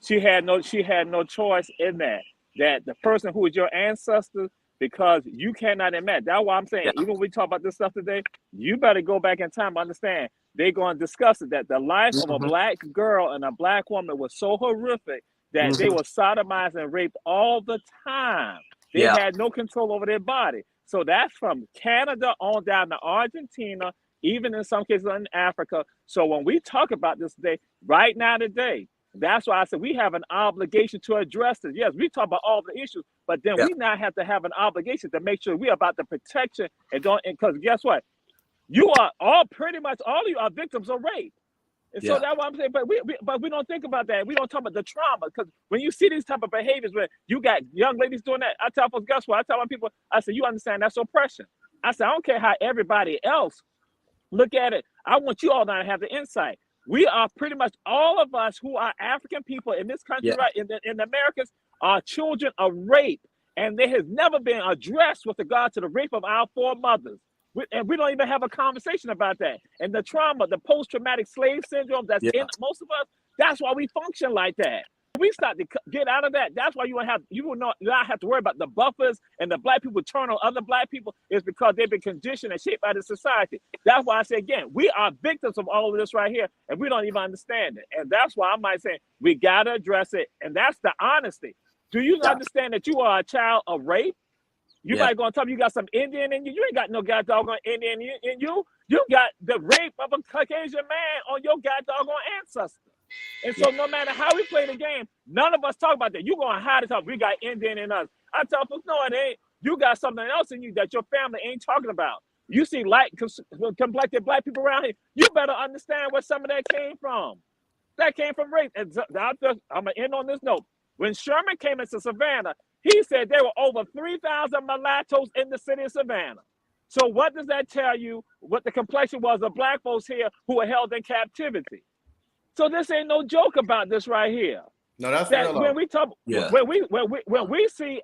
She had no choice in that. That the person who is your ancestor, because you cannot imagine. That's why I'm saying, even when we talk about this stuff today, you better go back in time and understand. They're going to discuss it, that the life of a black girl and a black woman was so horrific that they were sodomized and raped all the time. They had no control over their body. So that's from Canada on down to Argentina, even in some cases in Africa. So when we talk about this today, right now today, That's why I said we have an obligation to address this. Yes, we talk about all the issues, but then Yeah. we now have to have an obligation to make sure we're about the protection and don't. Because guess what? You are all pretty much all of you are victims of rape. And so Yeah. that's what I'm saying. But we don't think about that. We don't talk about the trauma, because when you see these type of behaviors where you got young ladies doing that, I tell folks, guess what? I tell my people, I say, you understand that's oppression. I said, I don't care how everybody else look at it. I want you all now to have the insight. We are pretty much all of us who are African people in this country, Yeah. right? In the Americas, are children of rape, and there has never been addressed with regard to the rape of our foremothers. And we don't even have a conversation about that. And the trauma, the post-traumatic slave syndrome that's Yeah. in most of us, that's why we function like that. We start to get out of that. That's why you will not have to worry about the buffers and the black people turn on other black people. Is because they've been conditioned and shaped by the society. That's why I say again, we are victims of all of this right here, and we don't even understand it. And that's why I might say we gotta address it. And that's the honesty. Do you understand that you are a child of rape? You might gonna tell me you got some Indian in you. You ain't got no goddamn Indian in you. You got the rape of a Caucasian man on your goddamn ancestor. And so no matter how we play the game, none of us talk about that. You're gonna hide it up. We got Indian in us. I tell folks, no, it ain't. You got something else in you that your family ain't talking about. You see light complected black people around here. You better understand where some of that came from. That came from rape. And I'm gonna end on this note. When Sherman came into Savannah, he said there were over 3,000 mulattoes in the city of Savannah. So what does that tell you? What the complexion was of black folks here who were held in captivity. So this ain't no joke about this right here. No, that's That real. when we talk, Yeah. when we see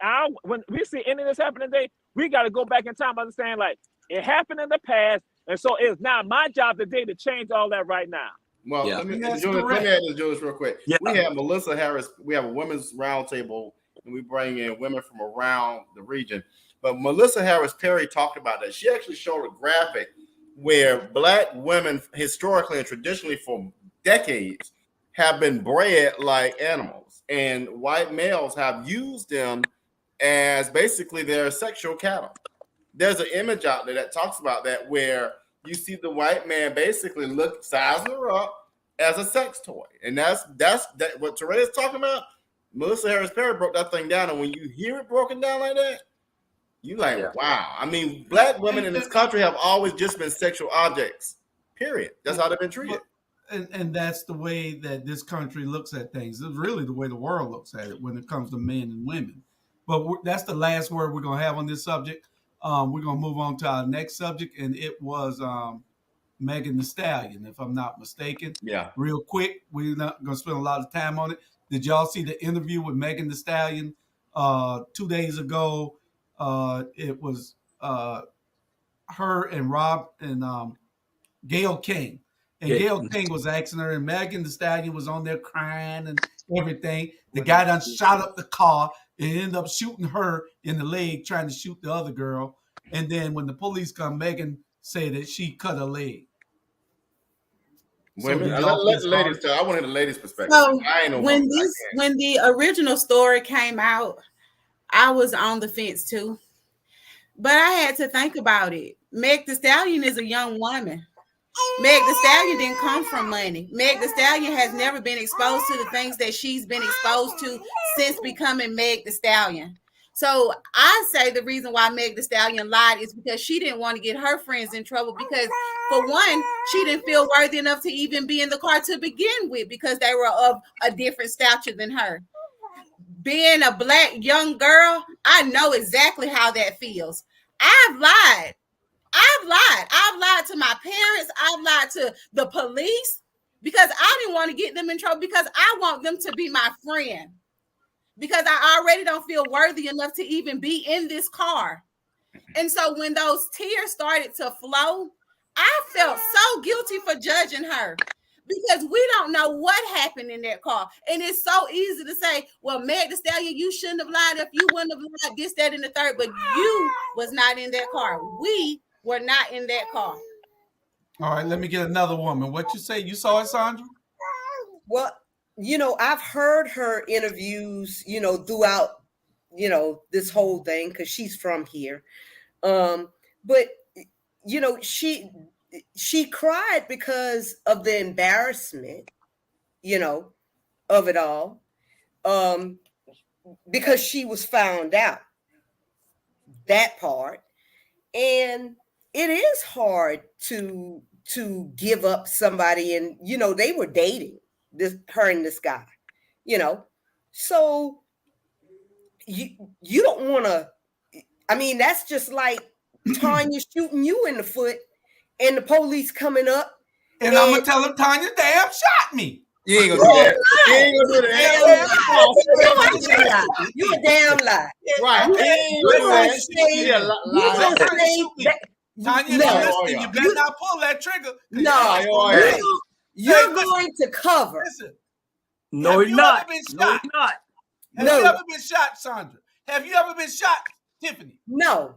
any of this happening today, we got to go back in time and understand like it happened in the past, and so it's now my job today to change all that right now. Well, Yeah. let me That's add correct. this, Julius, real quick. Yeah. We have Melissa Harris. We have a women's roundtable, and we bring in women from around the region. But Melissa Harris Perry talked about that. She actually showed a graphic where black women historically and traditionally for decades have been bred like animals, and white males have used them as basically their sexual cattle. There's an image out there that talks about that where you see the white man basically sizing her up as a sex toy. And that's what Teray is talking about. Melissa Harris Perry broke that thing down. And when you hear it broken down like that, you like, wow. I mean, black women in this country have always just been sexual objects, period. That's how they've been treated. And that's the way that this country looks at things. It's really the way the world looks at it when it comes to men and women. But that's the last word we're going to have on this subject. We're going to move on to our next subject, and it was Megan Thee Stallion, if I'm not mistaken. Yeah. Real quick, we're not going to spend a lot of time on it. Did y'all see the interview with Megan Thee Stallion 2 days ago? It was her and Rob and Gayle King. And Gayle King was asking her, and Megan Thee Stallion was on there crying and everything. The guy done shot up the car and ended up shooting her in the leg, trying to shoot the other girl. And then when the police come, Megan said that she cut her leg. Women, let the ladies tell. I want to hear the ladies' perspective. So I ain't no when woman. when the original story came out, I was on the fence too. But I had to think about it. Meg Thee Stallion is a young woman. Meg Thee Stallion didn't come from money. Meg Thee Stallion has never been exposed to the things that she's been exposed to since becoming Meg Thee Stallion. So I say the reason why Meg Thee Stallion lied is because she didn't want to get her friends in trouble, because for one, she didn't feel worthy enough to even be in the car to begin with because they were of a different stature than her. Being a black young girl, I know exactly how that feels. I've lied. I've lied to my parents. I've lied to the police because I didn't want to get them in trouble, because I want them to be my friend, because I already don't feel worthy enough to even be in this car. And so when those tears started to flow, I felt so guilty for judging her, because we don't know what happened in that car. And it's so easy to say, well, Meg Thee Stallion, you shouldn't have lied. If you wouldn't have lied, this, that, and the third. But you was not in that car. We were not in that car. All right, let me get another woman. What you say? You saw it, Sandra? Well, I've heard her interviews, throughout, this whole thing, because she's from here. But, she cried because of the embarrassment, of it all, because she was found out. That part. And it is hard to give up somebody, and they were dating, her and this guy, so you don't want to. I mean, that's just like Tanya shooting you in the foot and the police coming up, and I'm gonna tell them Tanya damn shot me. You ain't gonna do that. You ain't gonna do that. You a damn lie. Right. Tanya, listen, you better not pull that trigger. No, you're going to cover. Listen, no, you're not. No, you're not. Have you ever been shot, Sandra? Have you ever been shot, Tiffany? No.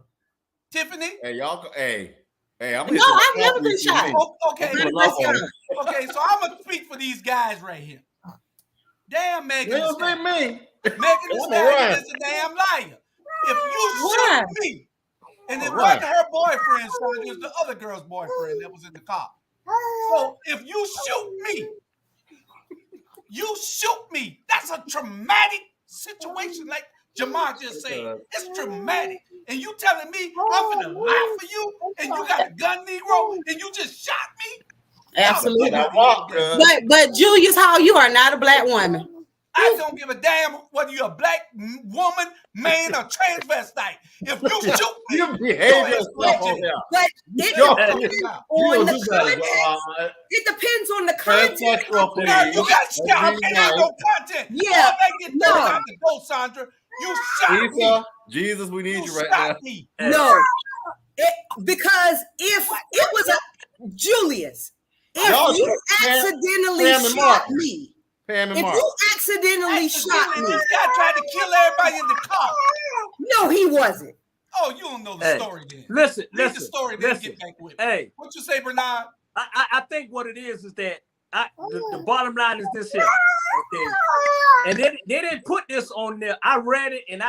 Tiffany? Hey, y'all. Hey, I'm. No, I've never been shot. Okay, so I'm gonna speak for these guys right here. Damn, Megan. Megan Thee Stallion is a damn liar. If you shoot me, and it wasn't her boyfriend, so it was the other girl's boyfriend that was in the car. So if you shoot me, that's a traumatic situation. Like Jamar just said, it's traumatic. And you telling me I'm gonna lie for you, and you got a gun, Negro, and you just shot me? Absolutely. But Julius Hall, you are not a black woman. I don't give a damn whether you're a black woman, man, or transvestite. If you shoot me, you behave yourself on there. But it depends on the content. You got shot. Ain't no content. Yeah. No. Go, Sandra. You shot me. Jesus, we need you right now. No. Because if it was a Julius, if you accidentally shot me, if you accidentally shot me, this guy tried to kill everybody in the car. No, he wasn't. Oh, you don't know the story then. Listen. The story, then get back with me. Hey, what you say, Bernard? I think what it is that the bottom line is this here. Okay. And they didn't put this on there. I read it and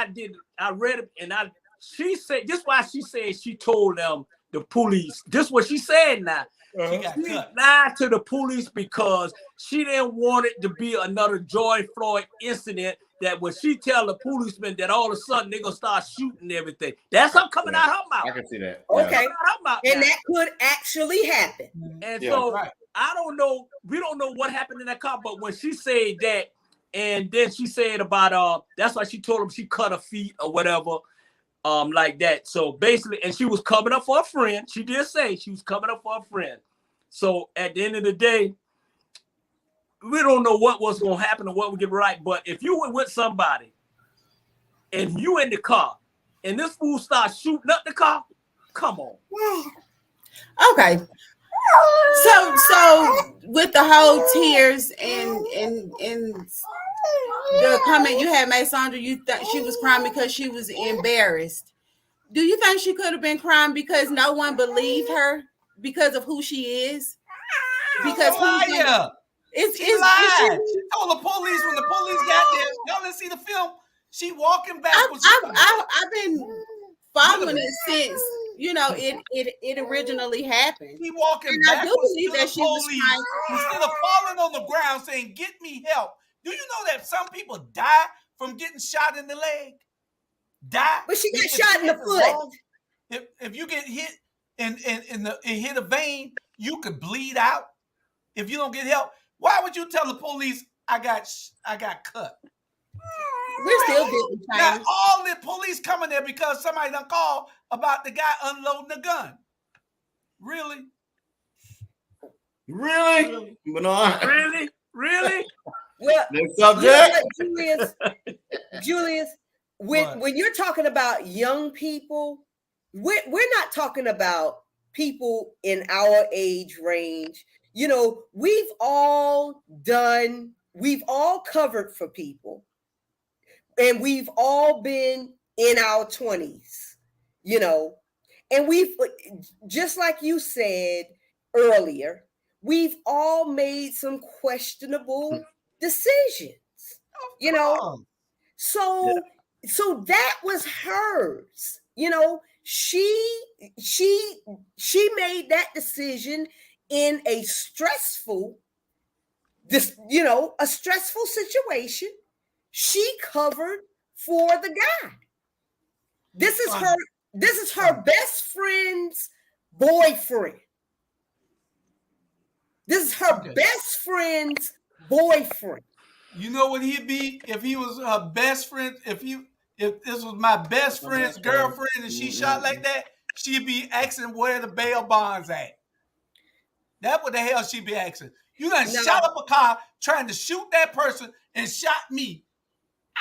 she said, this is why she said she told them, the police, this is what she said now. She lied to the police because she didn't want it to be another George Floyd incident that when she tell the policeman that all of a sudden they're gonna start shooting everything. That's her coming out her mouth. I can see that. Okay. And that could actually happen. And so I don't know, we don't know what happened in that car, but when she said that, and then she said about that's why she told him she cut her feet or whatever. Like that. So basically, and she was coming up for a friend. She did say she was coming up for a friend. So at the end of the day, we don't know what was going to happen or what would get right. But if you were with somebody and you in the car and this fool starts shooting up the car, come on. Okay. So with the whole tears and the comment you had made, Sandra, you thought she was crying because she was embarrassed. Do you think she could have been crying because no one believed her because of who she is? Because she lied. She told the police when the police got there. Y'all didn't see the film. She walking backwards. I've been following it since it originally happened. She walking backwards. I do believe that she was crying instead of falling on the ground saying, "Get me help." Do you know that some people die from getting shot in the leg? But she got shot in the foot. If you get hit and hit a vein, you could bleed out. If you don't get help, why would you tell the police I got cut? We're still getting tired. Now all the police coming there because somebody done called about the guy unloading the gun. Really? Well, Julius, when you're talking about young people, we're not talking about people in our age range. We've all covered for people, and we've all been in our 20s, and we've, just like you said earlier, we've all made some questionable decisions, so that was hers. She made that decision in a stressful this, a stressful situation. She covered for the guy. This is her best friend's boyfriend. This is her best friend's boyfriend. You know what he'd be if he was her best friend? If this was my best friend's girlfriend and she shot like that, she'd be asking where the bail bonds at. That's what the hell she'd be asking. You done shot up a car trying to shoot that person and shot me.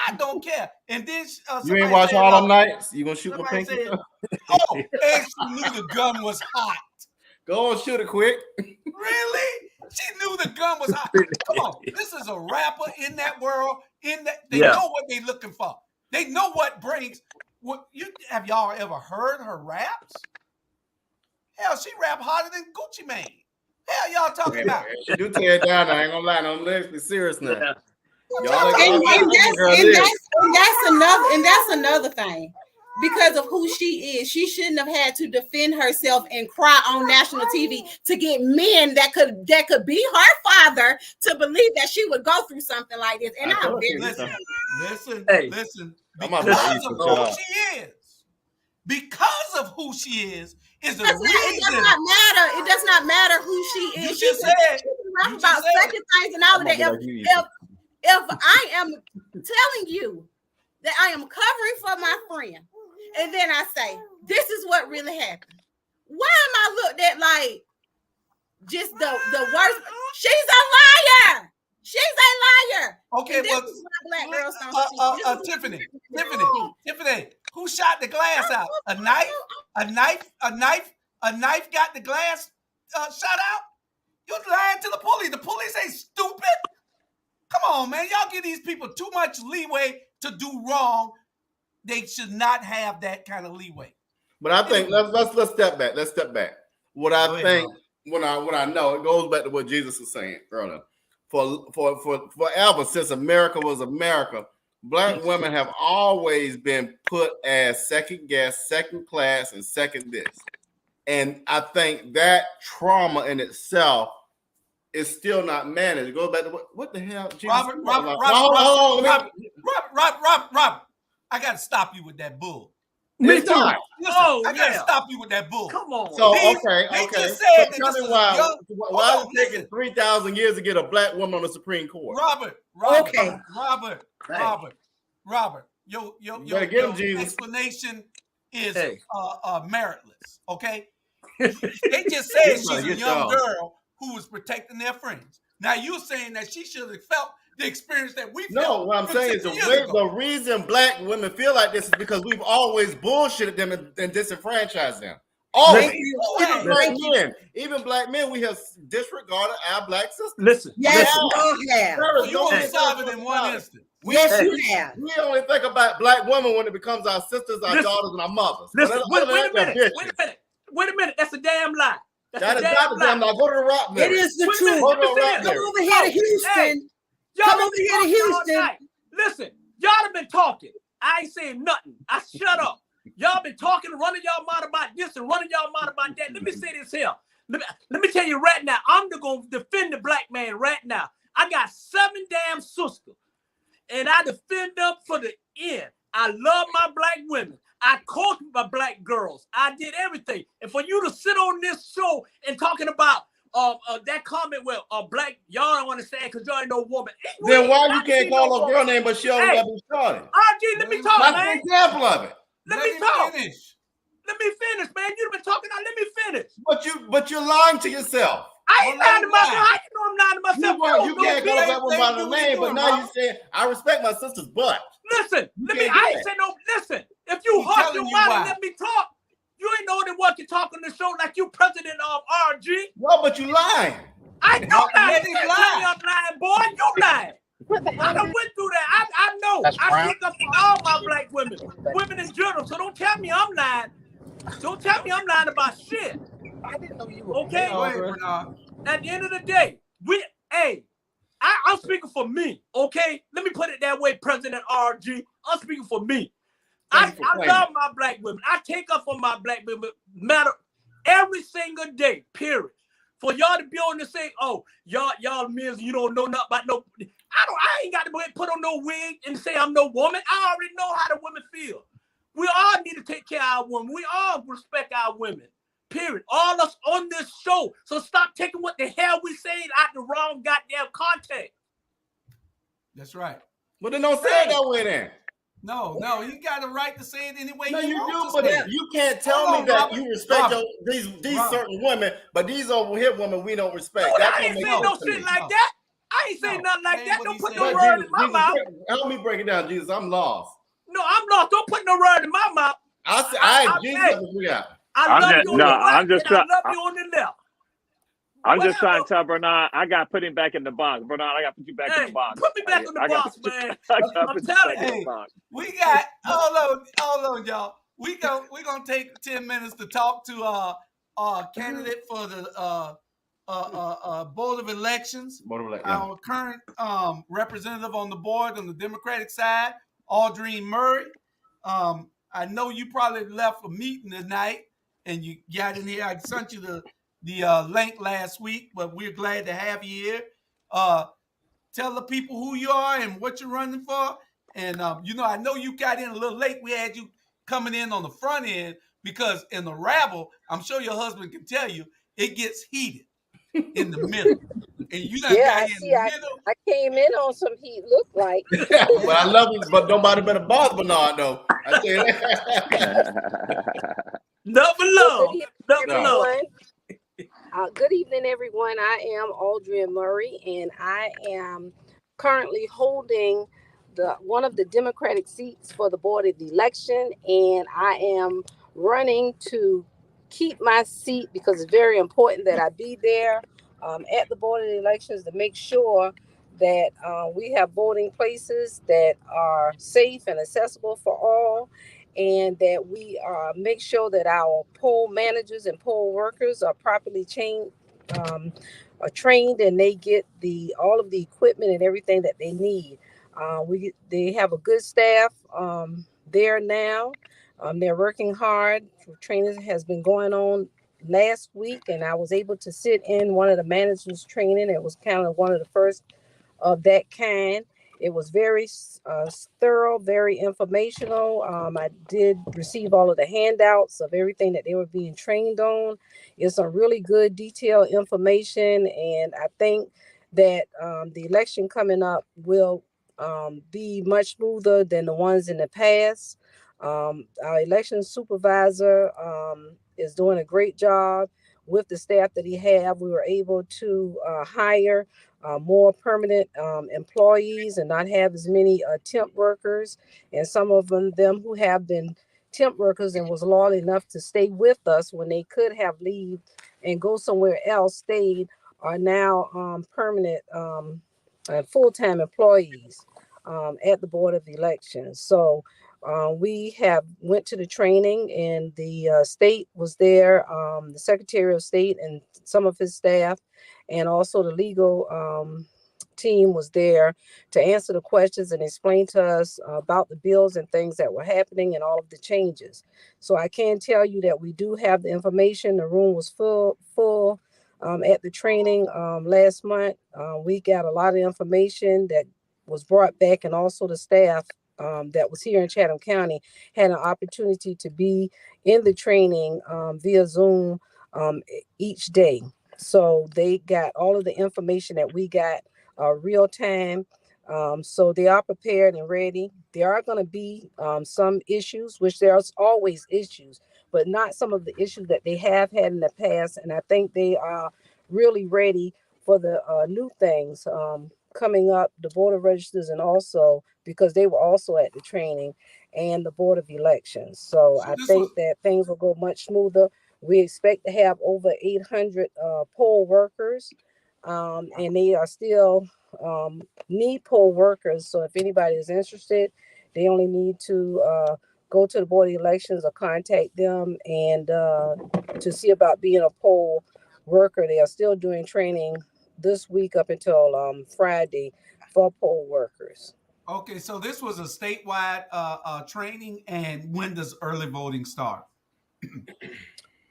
I don't care. And then you ain't watch all them nights. You gonna shoot my pinky? Oh, and she knew the gun was hot. Go on, shoot it quick. Really? She knew the gun was hot. Come on, this is a rapper in that world. They know what they're looking for. They know what brings. Have y'all ever heard her raps? Hell, she rap harder than Gucci Mane. Hell, y'all talking about? She do tear it down. I ain't gonna lie. No, let's be serious now. And that's another thing. Because of who she is, she shouldn't have had to defend herself and cry on national TV to get men that could be her father to believe that she would go through something like this. And I'm very listen. Because of who she is the reason. It does not matter. It does not matter who she is. She can rap about second things and all of that. If I am telling you that I am covering for my friend, and then I say, this is what really happened. Why am I looked at like just the worst? She's a liar. She's a liar. Okay, well, black girls don't Tiffany, who shot the glass out? A knife got the glass shot out? You lying to the police. The police ain't stupid. Come on, man. Y'all give these people too much leeway to do wrong. They should not have that kind of leeway. But I think let's step back. Let's step back. What I think, when I know, it goes back to what Jesus was saying earlier. For forever, since America was America, black women have always been put as second guess, second class, and second this. And I think that trauma in itself is still not managed. It goes back to what the hell? Jesus, Robert, I got to stop you with that bull. Me too. I got to stop you with that bull. Come on. So, They just said tell me why is it taking 3,000 years to get a black woman on the Supreme Court? Robert, your explanation is meritless, okay? They just said she's a young girl who was protecting their friends. Now you're saying that she should have felt the experience that we felt. No, what I'm saying is the reason black women feel like this is because we've always bullshitted them and disenfranchised them. Always. Even black men, we have disregarded our black sisters. Listen. Yes, you have. You only solve it in one instant. Yes, you have. We only think about black women when it becomes our sisters, our daughters, and our mothers. Listen, wait a minute. That's a damn lie. That is not a damn lie. Go to the rock. It is the truth. Come over here to Houston. Come over here to Houston. Listen, y'all have been talking. I ain't saying nothing. I shut up. Y'all been talking, running y'all mouth about this and running y'all mouth about that. Let me say this here. Let me tell you right now, I'm going to defend the black man right now. I got 7 damn sisters, and I defend them for the end. I love my black women. I coach my black girls. I did everything. And for you to sit on this show and talking about that comment where black, y'all don't understand because y'all ain't no woman. Then why you can't call a girl name but she already got me started? RG, let me talk, man. That's an example of it. Let me talk. Let me finish, man. You've been talking now. Let me finish. But you're lying to yourself. I ain't lying to myself. How you know I'm lying to myself? You can't call that one by the name, but now you saying I respect my sister's butt. Listen, I ain't say no. Listen, if you hush your mouth and let me talk, you ain't know what you talk on the show like you president of RG. No, but you lying. I know that. I'm lying, boy. You lying. I done went through that. I know. I pick up all my black women in general. So don't tell me I'm lying. Don't tell me I'm lying about shit. I didn't know you were okay. At the end of the day, I'm speaking for me. Okay, let me put it that way, President RG. I'm speaking for me. I love my black women. I take up for my black women matter every single day. Period. For y'all to be on to say, oh, y'all men, you don't know nothing about no. I ain't got to put on no wig and say I'm no woman. I already know how the women feel. We all need to take care of our women. We all respect our women. Period. All us on this show. So stop taking what the hell we saying out the wrong goddamn context. That's right. But then don't say it that way then. No, you got the right to say it any way No, you you want do, to say but it. you can't tell me that you respect these Robert. certain women, but these over here women we don't respect. No, That's I what ain't makes saying no sense to shit me. like that. I ain't saying nothing like that. Don't put no word in my mouth. Help me break it down, Jesus. I'm lost. No, I'm lost. Don't put no word in my mouth. I Jesus. I love you on the right and I love you on the left. I'm just trying to tell Bernard, I got to put him back in the box. Bernard, I got to put you back in the box. Put me back in the box, man. I'm telling you. We got, hold on, y'all. We're gonna take 10 minutes to talk to our candidate for the Board of Elections. Our current representative on the board on the Democratic side, Audrey Murray. I know you probably left a meeting tonight and you got in here. I sent you the link last week, but we're glad to have you here. Tell the people who you are and what you're running for. And, I know you got in a little late. We had you coming in on the front end because in the Rabble, I'm sure your husband can tell you, it gets heated in the middle. And you done got in the middle. I came in on some heat, looked like. Well, I love you, but nobody better boss Bernard, though. I tell you that. Nothing love. Good evening, everyone. I am Audrey Murray, and I am currently holding one of the Democratic seats for the Board of Election, and I am running to keep my seat because it's very important that I be there at the Board of Elections to make sure that we have voting places that are safe and accessible for all, and that we make sure that our poll managers and poll workers are properly trained and they get all of the equipment and everything that they need. They have a good staff there now. They're working hard. Training has been going on last week, and I was able to sit in one of the managers' training. It was kind of one of the first of that kind. It was very thorough, very informational. I did receive all of the handouts of everything that they were being trained on. It's some really good detailed information, and I think that the election coming up will be much smoother than the ones in the past. Our election supervisor is doing a great job with the staff that he have. We were able to hire more permanent employees and not have as many temp workers. And some of them who have been temp workers and was loyal enough to stay with us when they could have leave and go somewhere else, stayed, are now permanent full-time employees at the Board of Elections. So we have went to the training, and the state was there, the Secretary of State and some of his staff, and also the legal team was there to answer the questions and explain to us about the bills and things that were happening and all of the changes. So I can tell you that we do have the information. The room was full at the training last month. We got a lot of information that was brought back, and also the staff that was here in Chatham County had an opportunity to be in the training via Zoom each day. So they got all of the information that we got real time. So they are prepared and ready. There are going to be some issues, which there's always issues, but not some of the issues that they have had in the past. And I think they are really ready for the new things coming up, the Board of Registers, and also because they were also at the training, and the Board of Elections. So I think that things will go much smoother. We expect to have over 800 poll workers, and they are still need poll workers. So if anybody is interested, they only need to go to the Board of Elections or contact them and to see about being a poll worker. They are still doing training this week up until Friday for poll workers. Okay, so this was a statewide training, and when does early voting start?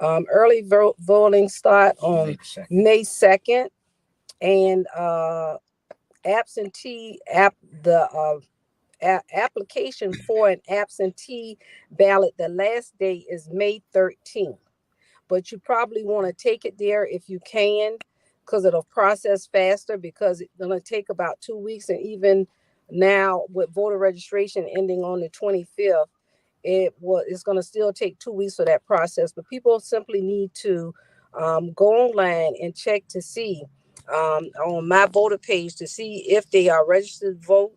Early voting start on May 2nd, and absentee application for an absentee ballot, the last day is May 13th. But you probably want to take it there if you can, because it'll process faster, because it's going to take about 2 weeks. And now with voter registration ending on the 25th, it's going to still take 2 weeks for that process. But people simply need to go online and check to see on my voter page to see if they are registered to vote.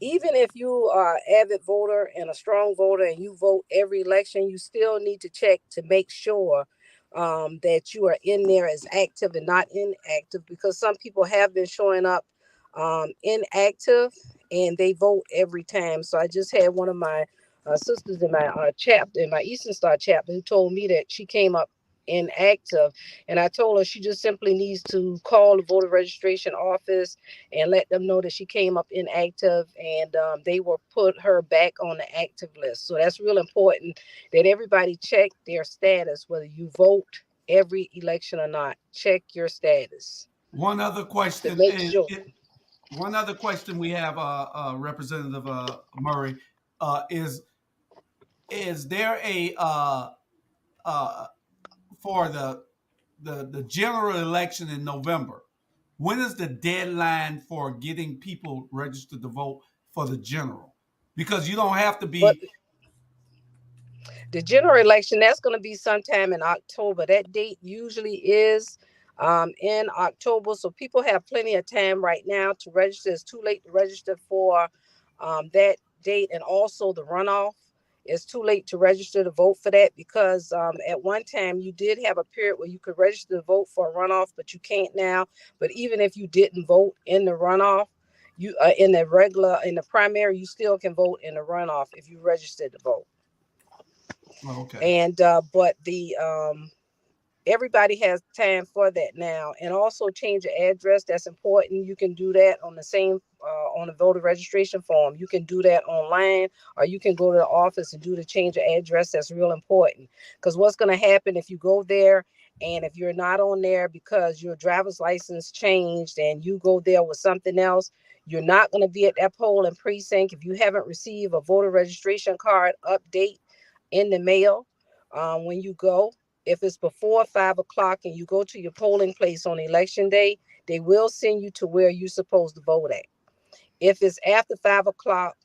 Even if you are an avid voter and a strong voter and you vote every election, you still need to check to make sure that you are in there as active and not inactive, because some people have been showing up inactive and they vote every time. So I just had one of my sisters in my chapter, in my Eastern Star chapter, who told me that she came up inactive, and I told her she just simply needs to call the voter registration office and let them know that she came up inactive, and they will put her back on the active list. So that's real important that everybody check their status, whether you vote every election or not. Check your status One other to question make is, sure. one other question we have, Representative Murray, is there a uh, for the general election in November? When is the deadline for getting people registered to vote for the general? Because you don't have to But be. the general election, that's going to be sometime in October. That date usually is in October. So people have plenty of time right now to register. It's too late to register for that date. And also the runoff. It's too late to register to vote for that, because at one time you did have a period where you could register to vote for a runoff, but you can't now. But even if you didn't vote in the runoff, you in the primary, you still can vote in the runoff if you registered to vote. Okay. And but the everybody has time for that now. And also change your address. That's important. You can do that on the same on the voter registration form. You can do that online, or you can go to the office and do the change of address. That's real important, because what's going to happen if you go there and if you're not on there because your driver's license changed and you go there with something else, you're not going to be at that polling precinct. If you haven't received a voter registration card update in the mail when you go, if it's before 5 o'clock and you go to your polling place on election day, they will send you to where you're supposed to vote at. If it's after 5 o'clock,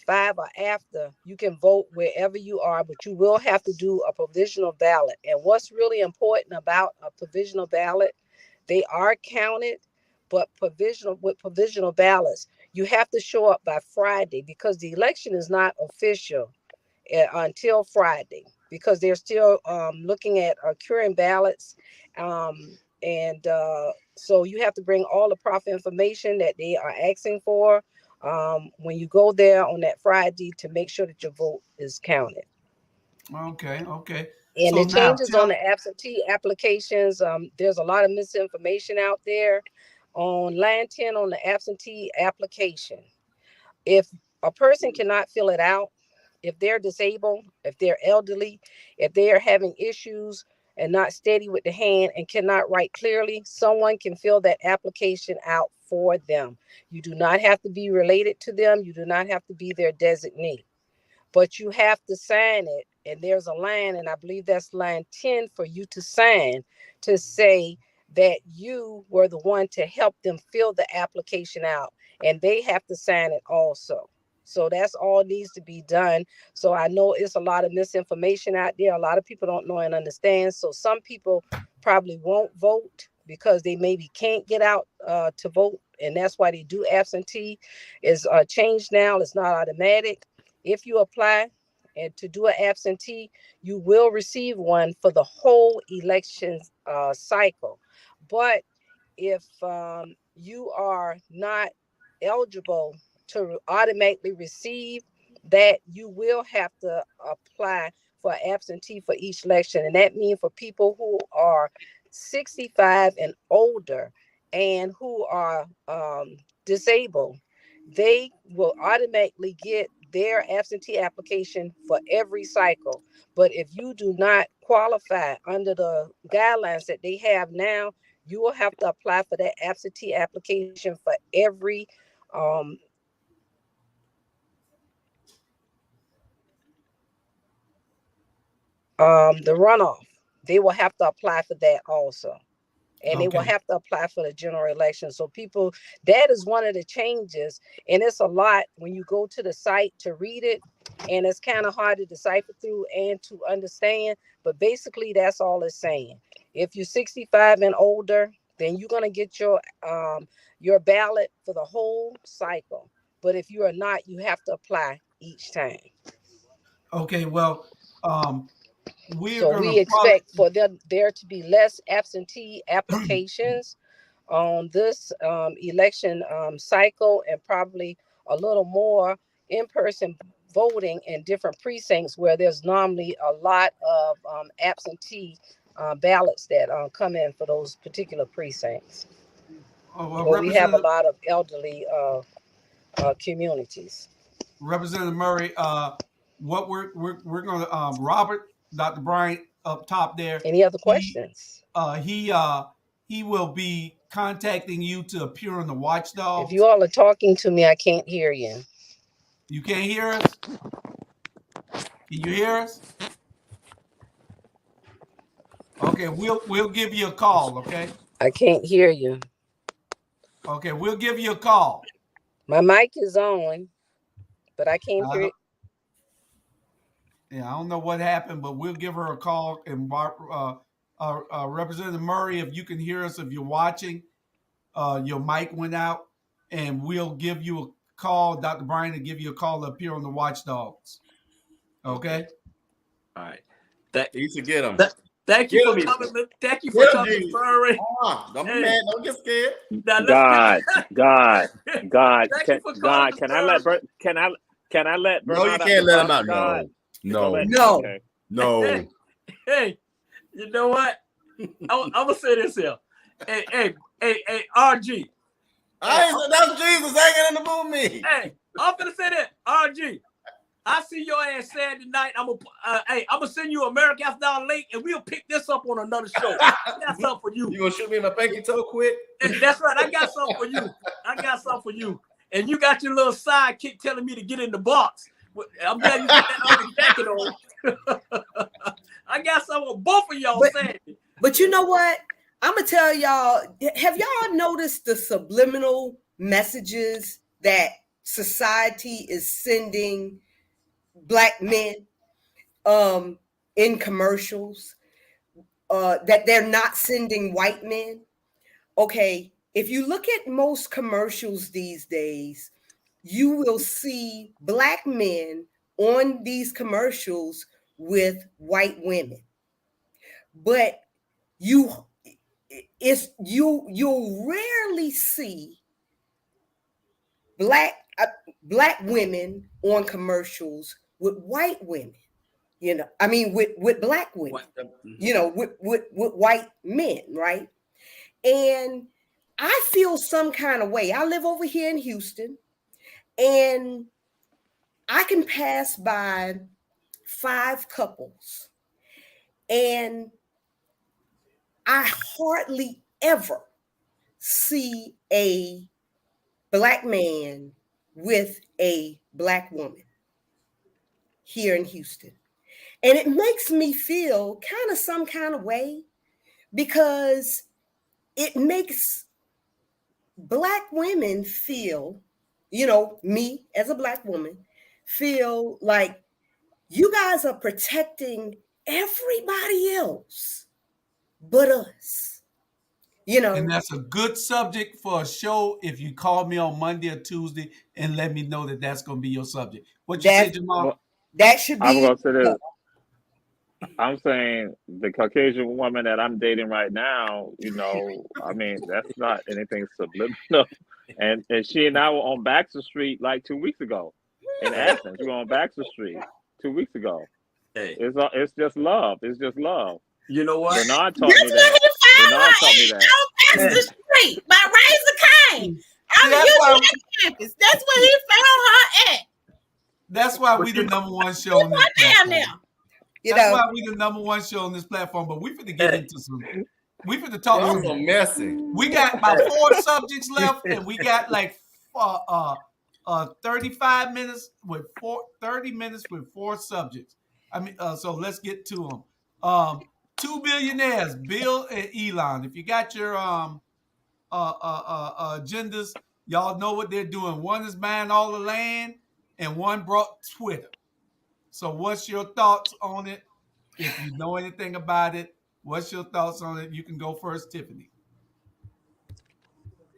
5 or after, you can vote wherever you are, but you will have to do a provisional ballot. And what's really important about a provisional ballot, they are counted, but provisional ballots, you have to show up by Friday, because the election is not official until Friday, because they're still looking at curing ballots. And so you have to bring all the proper information that they are asking for when you go there on that Friday, to make sure that your vote is counted. Okay. Okay. And So the now changes on tell. the absentee applications, there's a lot of misinformation out there. On line 10 on the absentee application, if a person cannot fill it out, if they're disabled, if they're elderly, if they are having issues and not steady with the hand and cannot write clearly, someone can fill that application out for them. You do not have to be related to them. You do not have to be their designee, but you have to sign it. And there's a line, and I believe that's line 10 for you to sign, to say that you were the one to help them fill the application out. And they have to sign it also. So that's all needs to be done. So I know it's a lot of misinformation out there. A lot of people don't know and understand. So some people probably won't vote because they maybe can't get out to vote. And that's why they do absentee. Is changed now. It's not automatic. If you apply and to do an absentee, you will receive one for the whole election cycle. But if you are not eligible to automatically receive that, you will have to apply for absentee for each election. And that means for people who are 65 and older and who are disabled, they will automatically get their absentee application for every cycle. But if you do not qualify under the guidelines that they have now, you will have to apply for that absentee application for every the runoff. They will have to apply for that also. And they will have to apply for the general election. So people, that is one of the changes. And it's a lot when you go to the site to read it. And it's kind of hard to decipher through and to understand. But basically, that's all it's saying. If you're 65 and older, then you're going to get your ballot for the whole cycle. But if you are not, you have to apply each time. Okay, well, we expect for there to be less absentee applications on this election cycle, and probably a little more in-person voting in different precincts where there's normally a lot of absentee ballots that come in for those particular precincts. Where we have a lot of elderly communities. Representative Murray, what we're going to Robert, Dr. Bryant up top there. Any other questions? He will be contacting you to appear on the watchdog. If you all are talking to me, I can't hear you. You can't hear us? Can you hear us? Okay, we'll give you a call, okay? I can't hear you. Okay, we'll give you a call. My mic is on, but I can't hear it. Yeah, I don't know what happened, but we'll give her a call. And Representative Murray, if you can hear us, if you're watching, your mic went out, and we'll give you a call. Dr. Bryant will give you a call to appear on the watchdogs. Okay? All right. You should get them. Thank you for coming. Thank you for coming, Murray. Don't be mad. Don't get scared. God. Can I let Bernard? No, you can't let him out. No. Okay. No. Hey, you know what? I'm gonna say this here. Hey, RG. That's Jesus hanging in the boom me. Hey, I'm gonna say that, RG. I see your ass Saturday night. I'm gonna send you America After Dark link, and we'll pick this up on another show. I got something for you. You gonna shoot me in my pinky toe quick? That's right. I got something for you. And you got your little sidekick telling me to get in the box. I'm glad you got that other jacket on. I got something with both of y'all saying. But you know what? I'm gonna tell y'all. Have y'all noticed the subliminal messages that society is sending Black men in commercials that they're not sending white men? Okay, if you look at most commercials these days, you will see Black men on these commercials with white women, but you'll rarely see black women on commercials with white women. With Black women. With white men, right? And I feel some kind of way. I live over here in Houston, and I can pass by 5 couples, and I hardly ever see a Black man with a Black woman here in Houston. And it makes me feel some kind of way, because it makes Black women feel, me as a Black woman, feel like you guys are protecting everybody else but us. And that's a good subject for a show if you call me on Monday or Tuesday and let me know that that's going to be your subject. What you say, Jamal? That should be. I'm going to say this. I'm saying the Caucasian woman that I'm dating right now, that's not anything subliminal. And she and I were on Baxter Street like 2 weeks ago in Athens. We were on Baxter Street 2 weeks ago. Hey. It's just love. It's just love. You know what? Bernard taught me that. On Baxter Street by Razor Cane on the UGA campus. That's where he found her at. That's why we the number one show on this Damn platform. now. You That's know, why we the number one show on this platform. But we finna get into some. We finna talk Y'all some. so messy. We got about 4 subjects left, and we got like 35 minutes with 30 minutes with 4 subjects. I mean, so let's get to them. 2 billionaires, Bill and Elon. If you got your agendas, y'all know what they're doing. One is buying all the land, and one brought Twitter. So, what's your thoughts on it? If you know anything about it, what's your thoughts on it? You can go first, Tiffany.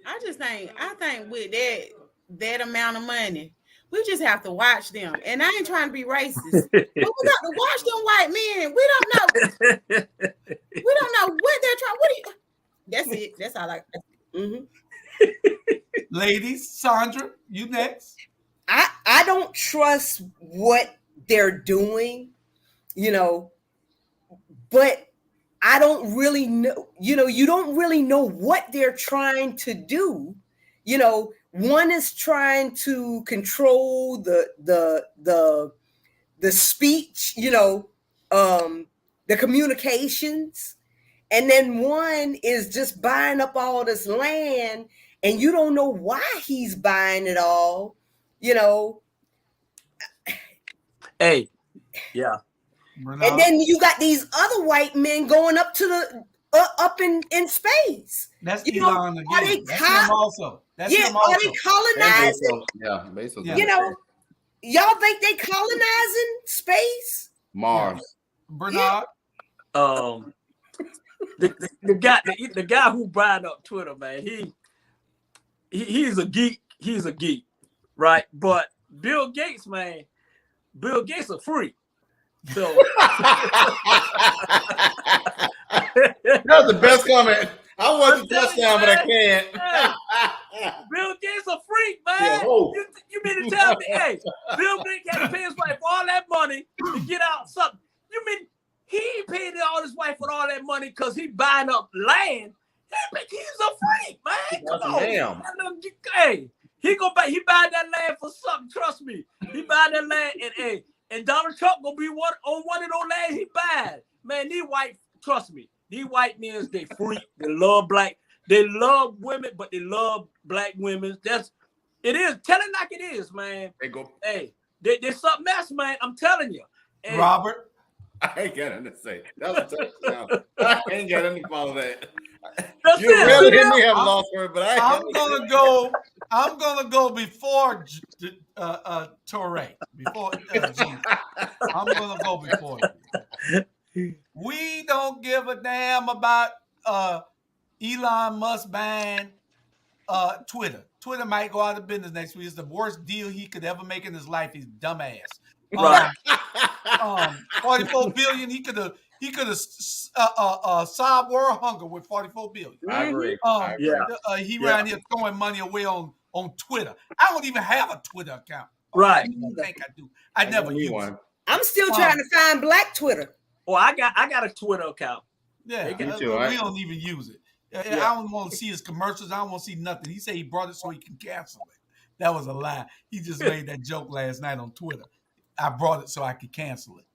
I think with that amount of money, we just have to watch them. And I ain't trying to be racist, but we got to watch them white men. We don't know what they're trying. What do you? That's it. That's all I. mhm. Ladies, Sandra, you next. I don't trust what they're doing, you know, but I don't really know, you don't really know what they're trying to do. One is trying to control the speech, the communications. And then one is just buying up all this land, and you don't know why he's buying it all, Hey, yeah. And then you got these other white men going up to the up in space. That's Elon again. Are they That's him also. That's him are also. they colonizing? Bezos. Y'all think they colonizing space? Mars. Bernard. The guy who brought up Twitter, man, he's a geek. He's a geek, right? But Bill Gates, man, Bill Gates a freak. So that's the best comment. I want the touchdown, but I can't. Bill Gates a freak, man. Yeah, you mean to tell me, hey, Bill Gates had to pay his wife all that money to get out something? You mean he paid all his wife with all that money because he buying up land? He's a freak, man. Come on. Damn. Hey, he buy that land for something. Trust me. He buy that land and Donald Trump gonna be one of those lands he buy. Man, trust me, these white men, they freak. They love women, but they love black women. It is. Tell it like it is, man. Hey, they something else, man. I'm telling you. And Robert. I ain't got nothing to say. That was a touchdown. I ain't got anything to follow that. You really hit me have lost word, but I'm gonna go before Torre. Before I'm gonna go before you. We don't give a damn about Elon Musk buying Twitter. Twitter might go out of business next week. It's the worst deal he could ever make in his life. He's dumbass. Right. 44 billion. He could have solved world hunger with 44 billion. I agree. He ran here throwing money away on Twitter. I don't even have a Twitter account. Right. I think I do. I never use one. I'm still trying to find black Twitter. Oh, I got a Twitter account. Yeah, me too, right? We don't even use it. I don't want to see his commercials. I don't want to see nothing. He said he brought it so he can cancel it. That was a lie. He just made that joke last night on Twitter. I brought it so I could cancel it.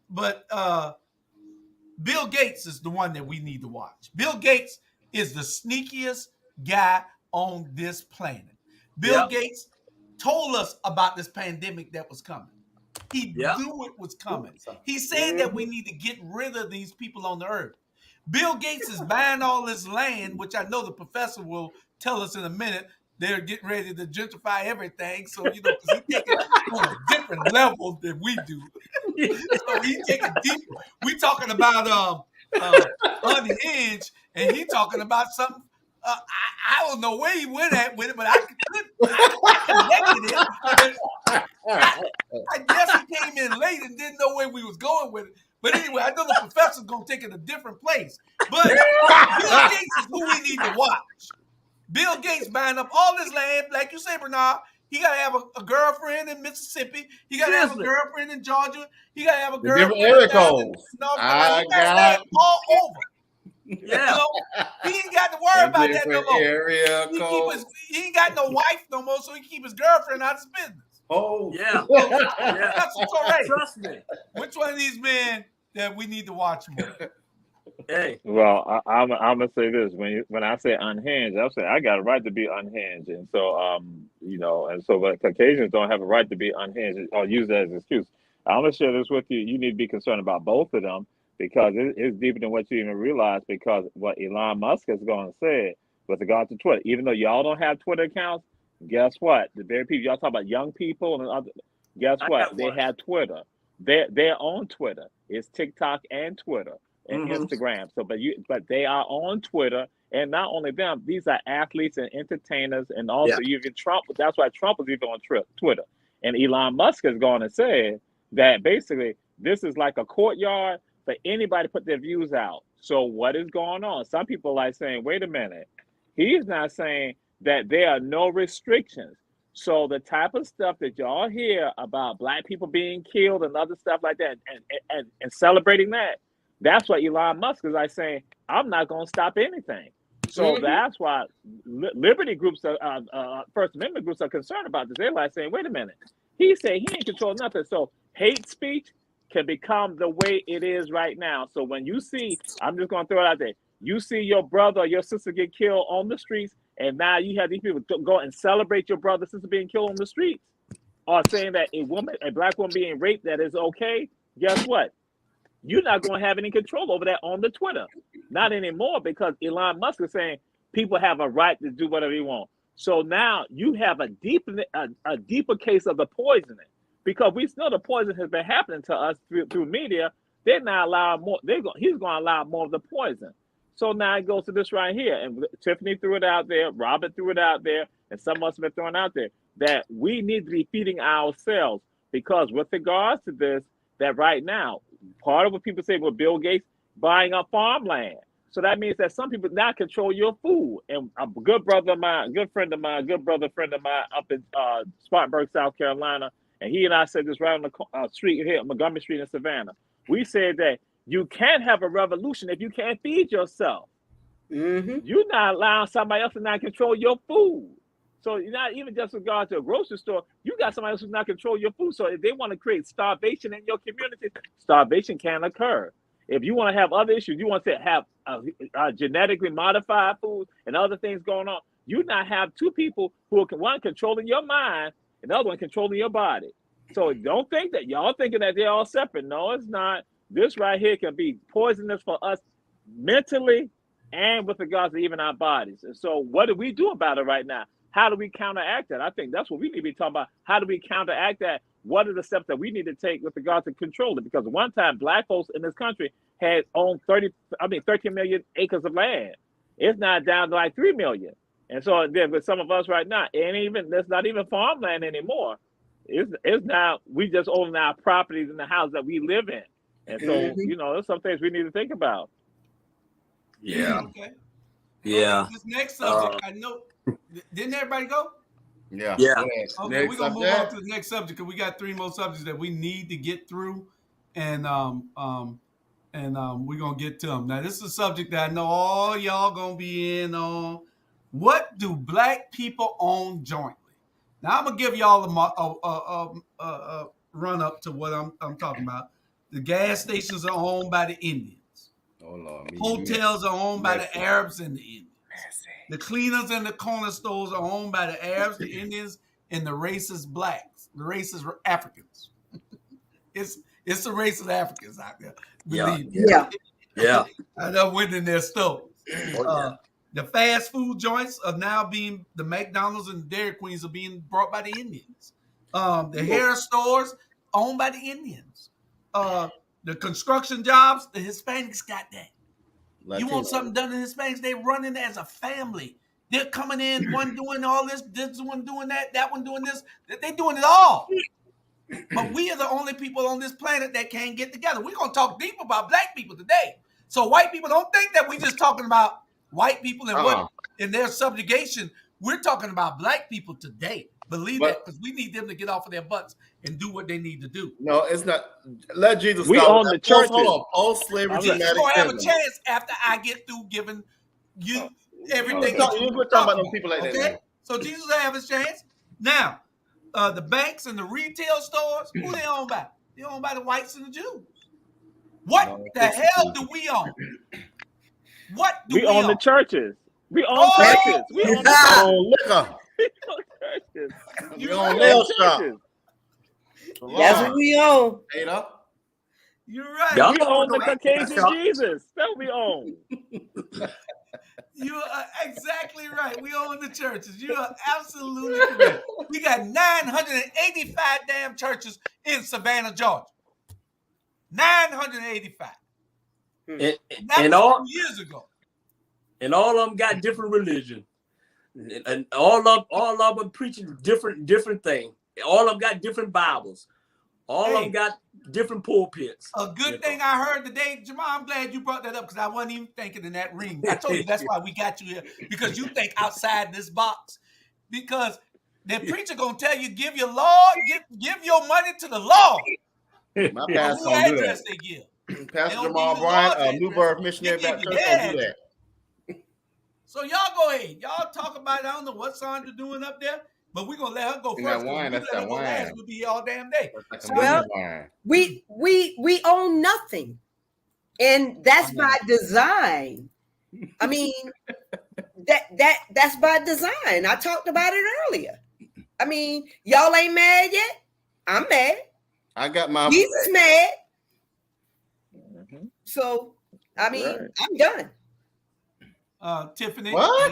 But Bill Gates is the one that we need to watch. Bill Gates is the sneakiest guy on this planet. Bill Gates told us about this pandemic that was coming. He knew it was coming. He said that we need to get rid of these people on the earth. Bill Gates is buying all this land, which I know the professor will tell us in a minute. They're getting ready to gentrify everything. So, because he's taking it on a different level than we do. So he's taking deep. We talking about Unhinged, and he talking about something. I don't know where he went at with it, but I connected it. I guess he came in late and didn't know where we was going with it. But anyway, I know the professor's going to take it a different place. But Bill Gates is who we need to watch. Bill Gates buying up all this land, like you say, Bernard. He got to have a girlfriend in Mississippi. He got to have a girlfriend in Georgia. He got to have a girlfriend in North Carolina. He got land all over. Yeah. You know, he ain't got to worry about that no more. Area He code. ain't got no wife no more, so he keep his girlfriend out of his business. Oh, Yeah. Yeah. That's correct. Trust me. Which one of these men that we need to watch more? Hey. Well, I'm gonna say this: when I say unhinged, I say I got a right to be unhinged, and so but Caucasians don't have a right to be unhinged or use that as an excuse. I'm gonna share this with you. You need to be concerned about both of them because it's deeper than what you even realize. Because what Elon Musk is going to say with regard to Twitter, even though y'all don't have Twitter accounts, guess what? The very people y'all talk about, young people and other, guess I what? got They one. have Twitter. They're on Twitter. It's TikTok and Twitter and Mhm. Instagram. So, but they are on Twitter, and not only them, these are athletes and entertainers, and also even Trump. That's why Trump was even on Twitter. And Elon Musk has gone and said that basically this is like a courtyard for anybody to put their views out. So, what is going on? Some people are like saying, "Wait a minute," he's not saying that there are no restrictions. So the type of stuff that y'all hear about Black people being killed and other stuff like that, and celebrating that. That's what Elon Musk is like saying, I'm not going to stop anything. So that's why liberty groups, First Amendment groups are concerned about this. They're like saying, wait a minute. He said he ain't controlling nothing. So hate speech can become the way it is right now. So when you see, I'm just going to throw it out there, you see your brother or your sister get killed on the streets, and now you have these people go and celebrate your brother or sister being killed on the streets, or saying that a Black woman being raped, that is okay. Guess what? You're not going to have any control over that on the Twitter. Not anymore, because Elon Musk is saying people have a right to do whatever they want. So now you have a deeper case of the poisoning, because we know the poison has been happening to us through media. They're not allowing more. He's going to allow more of the poison. So now it goes to this right here. And Tiffany threw it out there. Robert threw it out there. And some of us have been thrown out there that we need to be feeding ourselves, because with regards to this, that right now, part of what people say with Bill Gates buying up farmland. So that means that some people now control your food. And a good friend of mine up in Spartanburg, South Carolina, and he and I said this right on the street here, Montgomery Street in Savannah. We said that you can't have a revolution if you can't feed yourself. You're not allowing somebody else to not control your food. So not even just with regard to a grocery store, you got somebody else who's not control your food. So if they want to create starvation in your community, starvation can occur. If you want to have other issues, you want to have genetically modified food and other things going on, you not have two people who are one controlling your mind and the other one controlling your body. So don't think that y'all thinking that they're all separate. No, it's not. This right here can be poisonous for us mentally and with regards to even our bodies. And so what do we do about it right now? How do we counteract that? I think that's what we need to be talking about. How do we counteract that? What are the steps that we need to take with regard to control it? Because one time Black folks in this country had owned 13 million acres of land. It's not down to like 3 million. And so then with some of us right now, that's not even farmland anymore. It's now, we just own our properties in the house that we live in. And so, there's some things we need to think about. Yeah. Okay. Yeah. This next subject, I know. Didn't everybody go? Yeah. Yeah. Okay, we're gonna move on to the next subject because we got 3 more subjects that we need to get through, and we're gonna get to them. Now, this is a subject that I know all y'all gonna be in on. What do Black people own jointly? Now, I'm gonna give y'all a run up to what I'm talking about. The gas stations are owned by the Indians. Oh Lord. Hotels are owned by the Arabs and the Indians. The cleaners and the corner stores are owned by the Arabs, the Indians, and the racist Blacks, the racist Africans. It's the racist Africans out there. Believe me. Yeah. I done went in their stores. Oh, The fast food joints are now the McDonald's and the Dairy Queens are being brought by the Indians. The hair stores owned by the Indians. The construction jobs, the Hispanics got that. You want something done in Hispanics, they running as a family. They're coming in, one doing all this one doing that one doing this. They doing it all. But we are the only people on this planet that can't get together. We're going to talk deep about Black people today. So white people don't think that we're just talking about white people and what in their subjugation. We're talking about Black people today. Believe But- that, because we need them to get off of their butts and do what they need to do. No, it's not. Let Jesus We start. own the churches. Hold on. Post-slavery Jesus dramatic gonna have a syndrome. chance after I get through giving you everything. We're talking about them people like that. Okay, Man. so Jesus will have his chance. Now, the banks and the retail stores, who they owned by? They owned by the whites and the Jews. What the hell do we own? What do we own own? the churches. We own churches. We own the Liquor. churches. We own nail shop. That's what we own. Ate up. You're right. Y'all We own the Caucasian Y'all- Jesus. That we own. You are exactly right. We own the churches. You are absolutely correct. We got 985 damn churches in Savannah, Georgia. 985. And, That and was all 2 years ago. and all of them got different religion, and all of them preaching different thing. All of them got different Bibles. All of them got different pulpits. A good thing I heard today, Jamal, I'm glad you brought that up because I wasn't even thinking in that ring. I told you that's why we got you here, because you think outside this box. Because the preacher gonna tell you, give your Lord, give your money to the Lord. My pastor Who don't do address that. they give. Pastor They don't Jamal give you Bryant, Lord's New address. Birth Missionary They give Baptist you Church, their don't do that. So y'all go ahead. Y'all talk about it. I don't know what Sandra doing up there, but we're gonna let her go And first. that wine, Because that's we let that her go wine. last, we'll be here all damn day. That's like Well, wine. we own nothing, and that's by design. I mean, that's by design. I talked about it earlier. I mean, y'all ain't mad yet. I'm mad. I got my. Jesus mad. So I mean, Right. I'm done. Tiffany. What?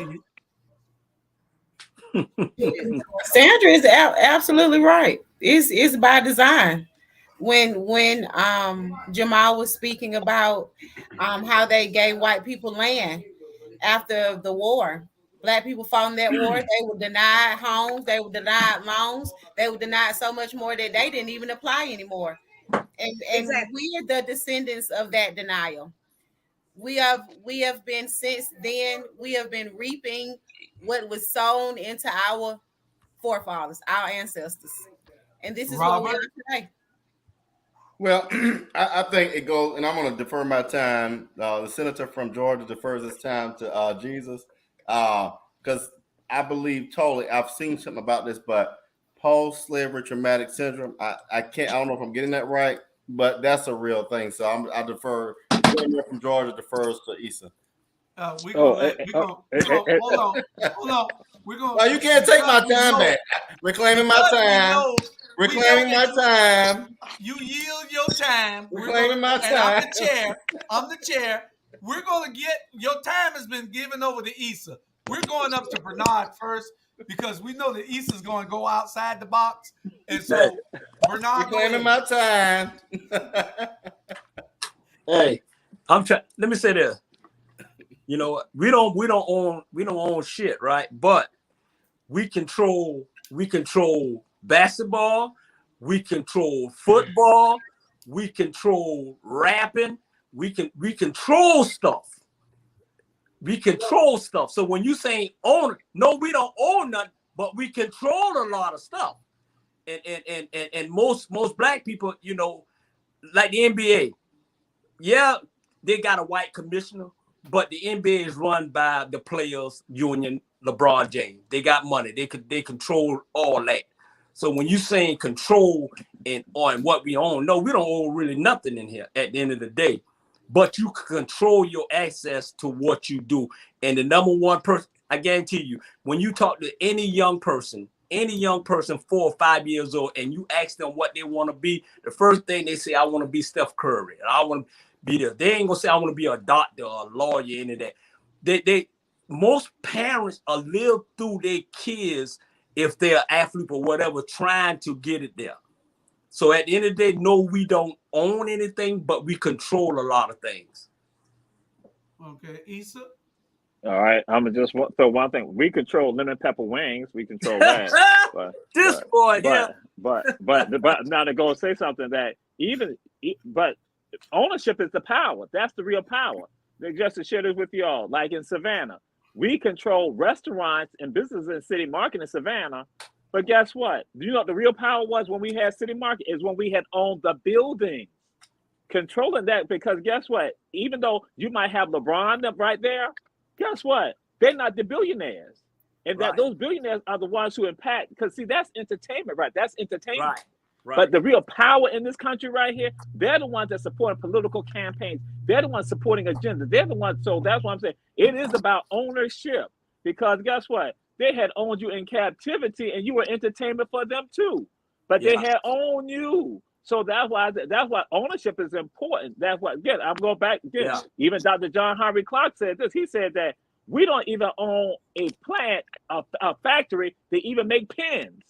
Sandra is absolutely right. It's by design. When Jamal was speaking about how they gave white people land after the war, black people fought in that war. They were denied homes, they were denied loans, they were denied so much more that they didn't even apply anymore. And Exactly. we are the descendants of that denial. We have been, since then, we have been reaping what was sown into our forefathers, our ancestors. And this is what we are today. Well, I think it goes, and I'm going to defer my time. The senator from Georgia defers his time to Jesus, because I believe totally. I've seen something about this, but post-slavery traumatic syndrome. I can't. I don't know if I'm getting that right, but that's a real thing. So I defer. The senator from Georgia defers to Issa. We're gonna hold on. We're gonna. Well, you can't take my time back. Reclaiming my time. Reclaiming my time. You yield your time. Reclaiming my and I'm time. the chair. I'm the chair. We're gonna get your time has been given over to Issa. We're going up to Bernard first because we know that Issa's going to go outside the box, and so Bernard. Reclaiming my time. Hey, I'm trying. Let me say this. You know, we don't own shit, right? But we control basketball, we control football, we control rapping, we control stuff. We control stuff. So when you say own, no, we don't own nothing, but we control a lot of stuff. And most black people, you know, like the NBA, yeah, they got a white commissioner, but the NBA is run by the players union, LeBron James. They got money. They control all that. So when you saying control and on what we own, no, we don't own really nothing in here at the end of the day. But you can control your access to what you do. And the number one person, I guarantee you, when you talk to any young person 4 or 5 years old, and you ask them what they want to be, the first thing they say, I want to be Steph Curry. I want to be there. They ain't gonna say I want to be a doctor or a lawyer, any of that. They most parents are live through their kids, if they're an athlete or whatever, trying to get it there. So at the end of the day, no, we don't own anything, but we control a lot of things. Okay, Issa. All right, I'm gonna just throw one thing. We control lemon pepper wings. We control that. But now to go say something that but ownership is the power. That's the real power. Just to share this with y'all, like in Savannah, we control restaurants and businesses in City Market in Savannah But guess what? You know what the real power was when we had City Market is when we had owned the building. Controlling that, because guess what? Even though you might have LeBron up right there, guess what? They're not the billionaires. And that those billionaires are the ones who impact, because see, that's entertainment, right? That's entertainment. Right. But the real power in this country right here, they're the ones that supporting political campaigns. They're the ones supporting agendas. They're the ones. So that's what I'm saying. It is about ownership, because guess what? They had owned you in captivity and you were entertainment for them too. But they had owned you. So that's why ownership is important. That's why, again, I'm going back again. Yeah. Even Dr. John Harvey Clark said this. He said that we don't even own a plant, a factory to even make pens.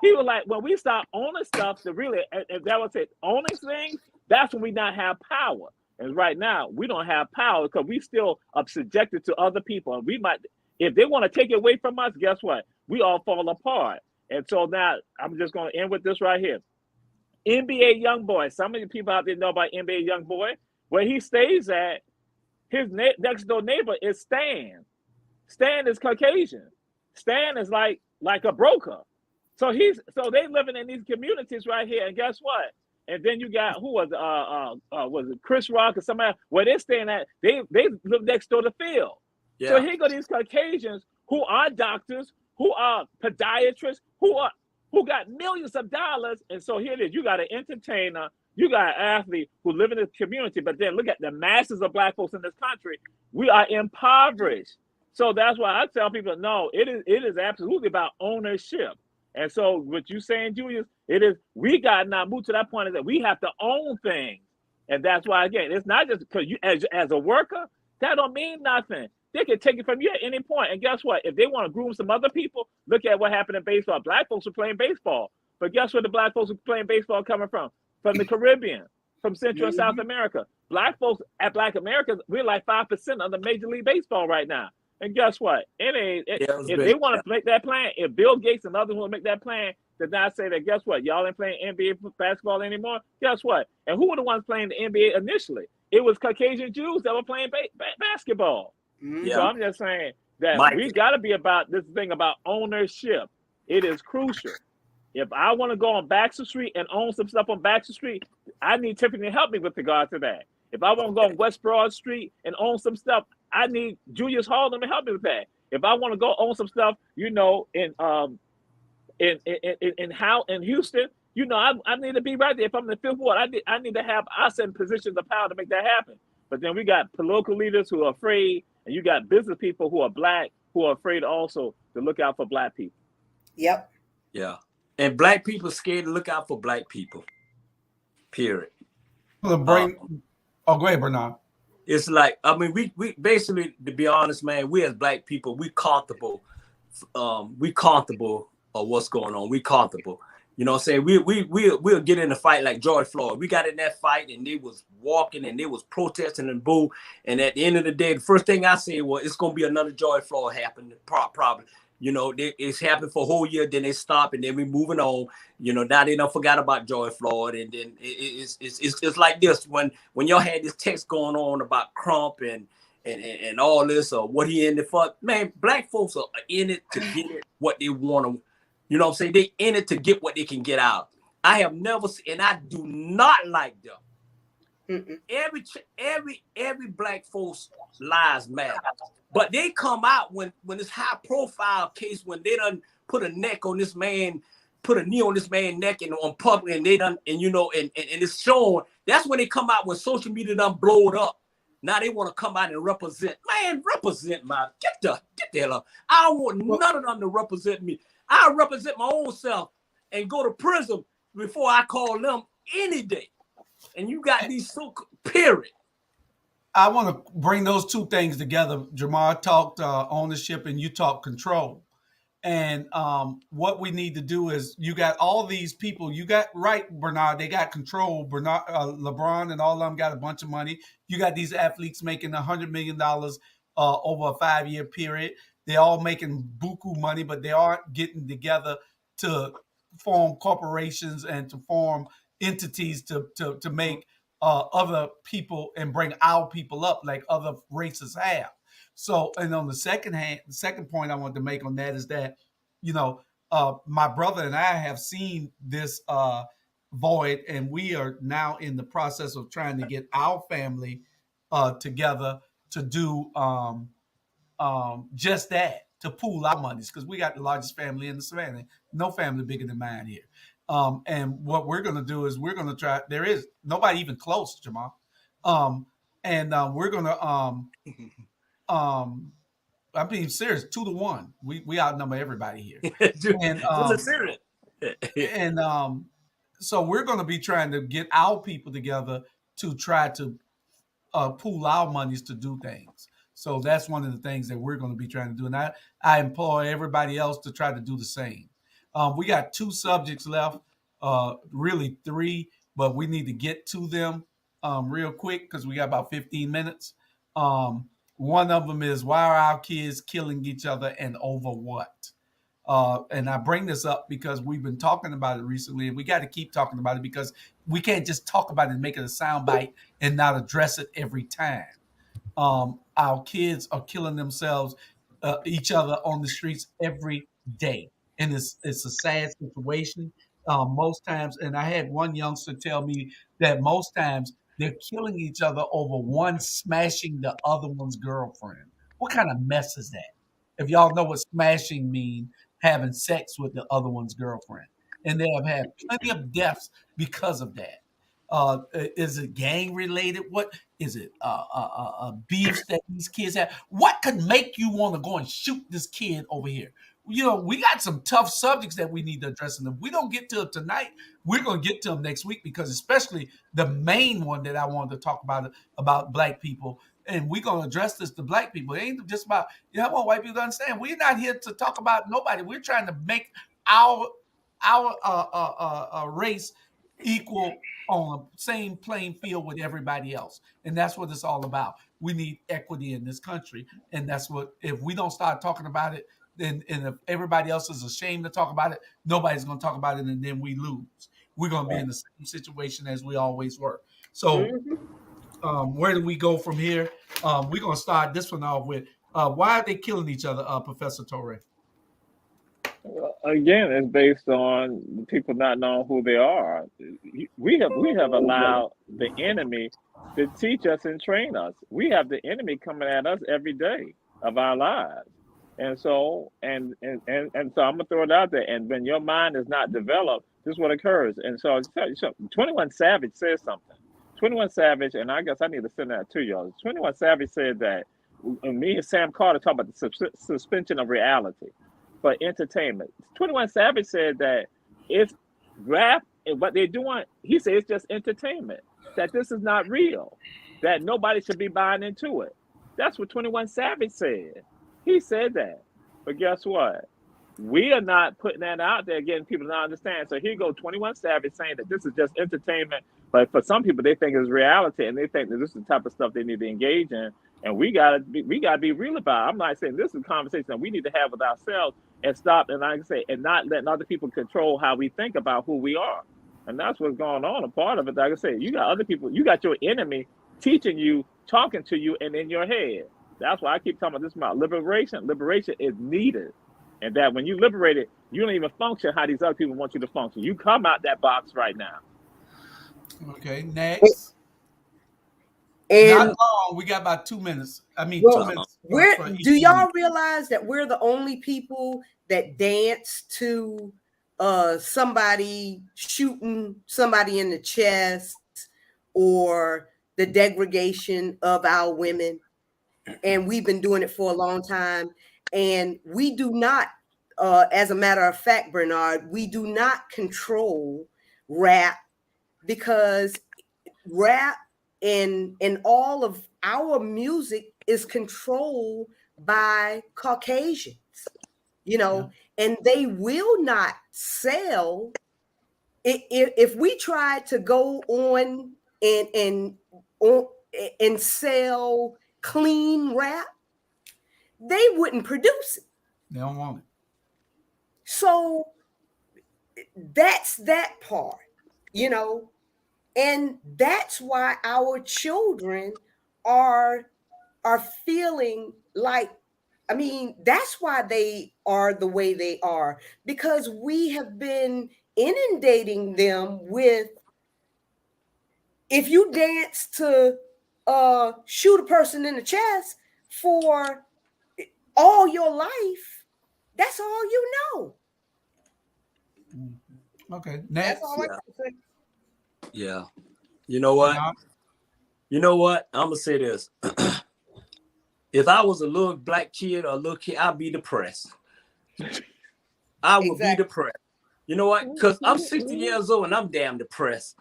He was like, when we start owning stuff to really, and that was it, owning things, that's when we not have power. And right now, we don't have power because we still are subjected to other people. And we might, if they want to take it away from us, guess what? We all fall apart. And so now, I'm just going to end with this right here. NBA Youngboy. Some of the people out there know about NBA Youngboy. Where he stays at, his next door neighbor is Stan. Stan is Caucasian. Stan is like a broker. So they living in these communities right here. And guess what? And then you got who was it Chris Rock or somebody else, where they're staying at? They live next door to Phil. Yeah. So here go these Caucasians who are doctors, who are podiatrists, who got millions of dollars. And so here it is. You got an entertainer, you got an athlete who live in this community, but then look at the masses of Black folks in this country. We are impoverished. So that's why I tell people, no, it is absolutely about ownership. And so what you saying, Julius, we got to now move to that point that we have to own things. And that's why, again, it's not just because you as a worker, that don't mean nothing. They can take it from you at any point. And guess what? If they want to groom some other people, look at what happened in baseball. Black folks were playing baseball. But guess where the Black folks were playing baseball coming from? From the Caribbean, from Central and South America. Black folks at Black America, we're like 5% of the Major League Baseball right now. And guess what? If they want to make that plan, if Bill Gates and others want to make that plan, to not say that, guess what? Y'all ain't playing NBA basketball anymore. Guess what? And who were the ones playing the NBA initially? It was Caucasian Jews that were playing basketball. So I'm just saying that we got to be about this thing about ownership. It is crucial. If I want to go on Baxter Street and own some stuff on Baxter Street, I need Tiffany to help me with regard to that. If I want to go on West Broad Street and own some stuff, I need Julius Harlem to help me with that. If I want to go own some stuff, in Houston, I need to be right there. If I'm in the Fifth Ward, I need to have us in positions of power to make that happen. But then we got political leaders who are afraid, and you got business people who are Black who are afraid also to look out for Black people. Yep. Yeah. And Black people scared to look out for Black people. Period. Go ahead, Bernard. It's like, I mean, we basically, to be honest, man, we as Black people, we comfortable. We comfortable of what's going on. We comfortable. You know what I'm saying? We'll get in a fight like George Floyd. We got in that fight and they was walking and they was protesting and boo. And at the end of the day, the first thing I said was, it's going to be another George Floyd happening, probably. You know, it's happened for a whole year, then they stop, and then we moving on. You know, now they don't forgot about George Floyd, and then it's like this when y'all had this text going on about Crump and all this or what he in it for. Man, Black folks are in it to get it what they want to. You know what I'm saying? They in it to get what they can get out. I have never seen, and I do not like them. Every Black folks' lives matter. But they come out when this high profile case, when they done put a knee on this man's neck and on public, and they done, and it's shown. That's when they come out when social media done blowed up. Now they want to come out and represent. Man, represent get the hell up. I don't want none of them to represent me. I represent my own self and go to prison before I call them any day. And you got these period. I want to bring those two things together. Jamar talked ownership and you talked control. And what we need to do is, you got all these people. You got right, Bernard. They got control. LeBron and all of them got a bunch of money. You got these athletes making $100 million over a 5-year period. They're all making buku money, but they aren't getting together to form corporations and to form entities to make other people and bring our people up like other races have. So, and on the second point I want to make on that is that, my brother and I have seen this void, and we are now in the process of trying to get our family together to do just that, to pool our monies, because we got the largest family in the Savannah. No family bigger than mine here. And what we're going to do is we're going to try. There is nobody even close, Jamal. And we're going to I'm being serious, 2-1. We outnumber everybody here. And Just a serious. and so we're going to be trying to get our people together to try to pool our monies to do things. So that's one of the things that we're going to be trying to do. And I implore everybody else to try to do the same. We got 2 subjects left, really 3, but we need to get to them real quick because we got about 15 minutes. One of them is, why are our kids killing each other and over what? And I bring this up because we've been talking about it recently, and we got to keep talking about it because we can't just talk about it and make it a soundbite and not address it every time. Our kids are killing themselves, each other on the streets every day, and it's a sad situation. Most times, and I had one youngster tell me that most times they're killing each other over one smashing the other one's girlfriend. What kind of mess is that? If y'all know what smashing mean, having sex with the other one's girlfriend, and they have had plenty of deaths because of that. Is it gang related? What is it? Beefs that these kids have? What could make you want to go and shoot this kid over here? You know, we got some tough subjects that we need to address, and if we don't get to them tonight, we're going to get to them next week, because especially the main one that I wanted to talk about Black people, and we're going to address this to Black people. It ain't just about, I want white people to understand, we're not here to talk about nobody. We're trying to make our race equal on the same playing field with everybody else. And that's what it's all about. We need equity in this country. And that's what, if we don't start talking about it, then, and if everybody else is ashamed to talk about it, nobody's going to talk about it, and then we lose. We're going to be in the same situation as we always were. So where do we go from here? We're going to start this one off with, why are they killing each other, Professor Torre? Again, it's based on people not knowing who they are. We have allowed the enemy to teach us and train us. We have the enemy coming at us every day of our lives. And so and so I'm gonna throw it out there. And when your mind is not developed, this is what occurs. And so, 21 Savage says something. 21 Savage, and I guess I need to send that to y'all. 21 Savage said that me and Sam Carter talk about the suspension of reality for entertainment. 21 Savage said that if rap and what they're doing, he said it's just entertainment, that this is not real, that nobody should be buying into it. That's what 21 Savage said. He said that. But guess what? We are not putting that out there, getting people to not understand. So here go 21 Savage saying that this is just entertainment, but for some people they think it's reality, and they think that this is the type of stuff they need to engage in. And we gotta be real about it. I'm not saying this is a conversation that we need to have with ourselves and stop, and like I say, and not letting other people control how we think about who we are. And that's what's going on. A part of it, like I say, you got other people, you got your enemy teaching you, talking to you, and in your head. That's why I keep talking about this about liberation. Liberation is needed. And that when you liberate it, you don't even function how these other people want you to function. You come out that box right now. Okay, next. And not long. We got about 2 minutes. I mean, 2 minutes. Do y'all realize that we're the only people that dance to somebody shooting somebody in the chest or the degradation of our women? And we've been doing it for a long time. And we do not, as a matter of fact, Bernard, we do not control rap, because rap and all of our music is controlled by Caucasians, and they will not sell. If we try to go on and sell clean rap, they wouldn't produce it. They don't want it. So that's that part, and that's why our children are feeling like I mean, that's why they are the way they are, because we have been inundating them with, if you dance to shoot a person in the chest for all your life, that's all you know. Okay, That's next. all I can say. Yeah. You know what? Yeah. You know what? I'm gonna say this. If I was a little black kid or a little kid, I'd be depressed. I would be depressed. You know what? Because I'm 60 years old and I'm damn depressed.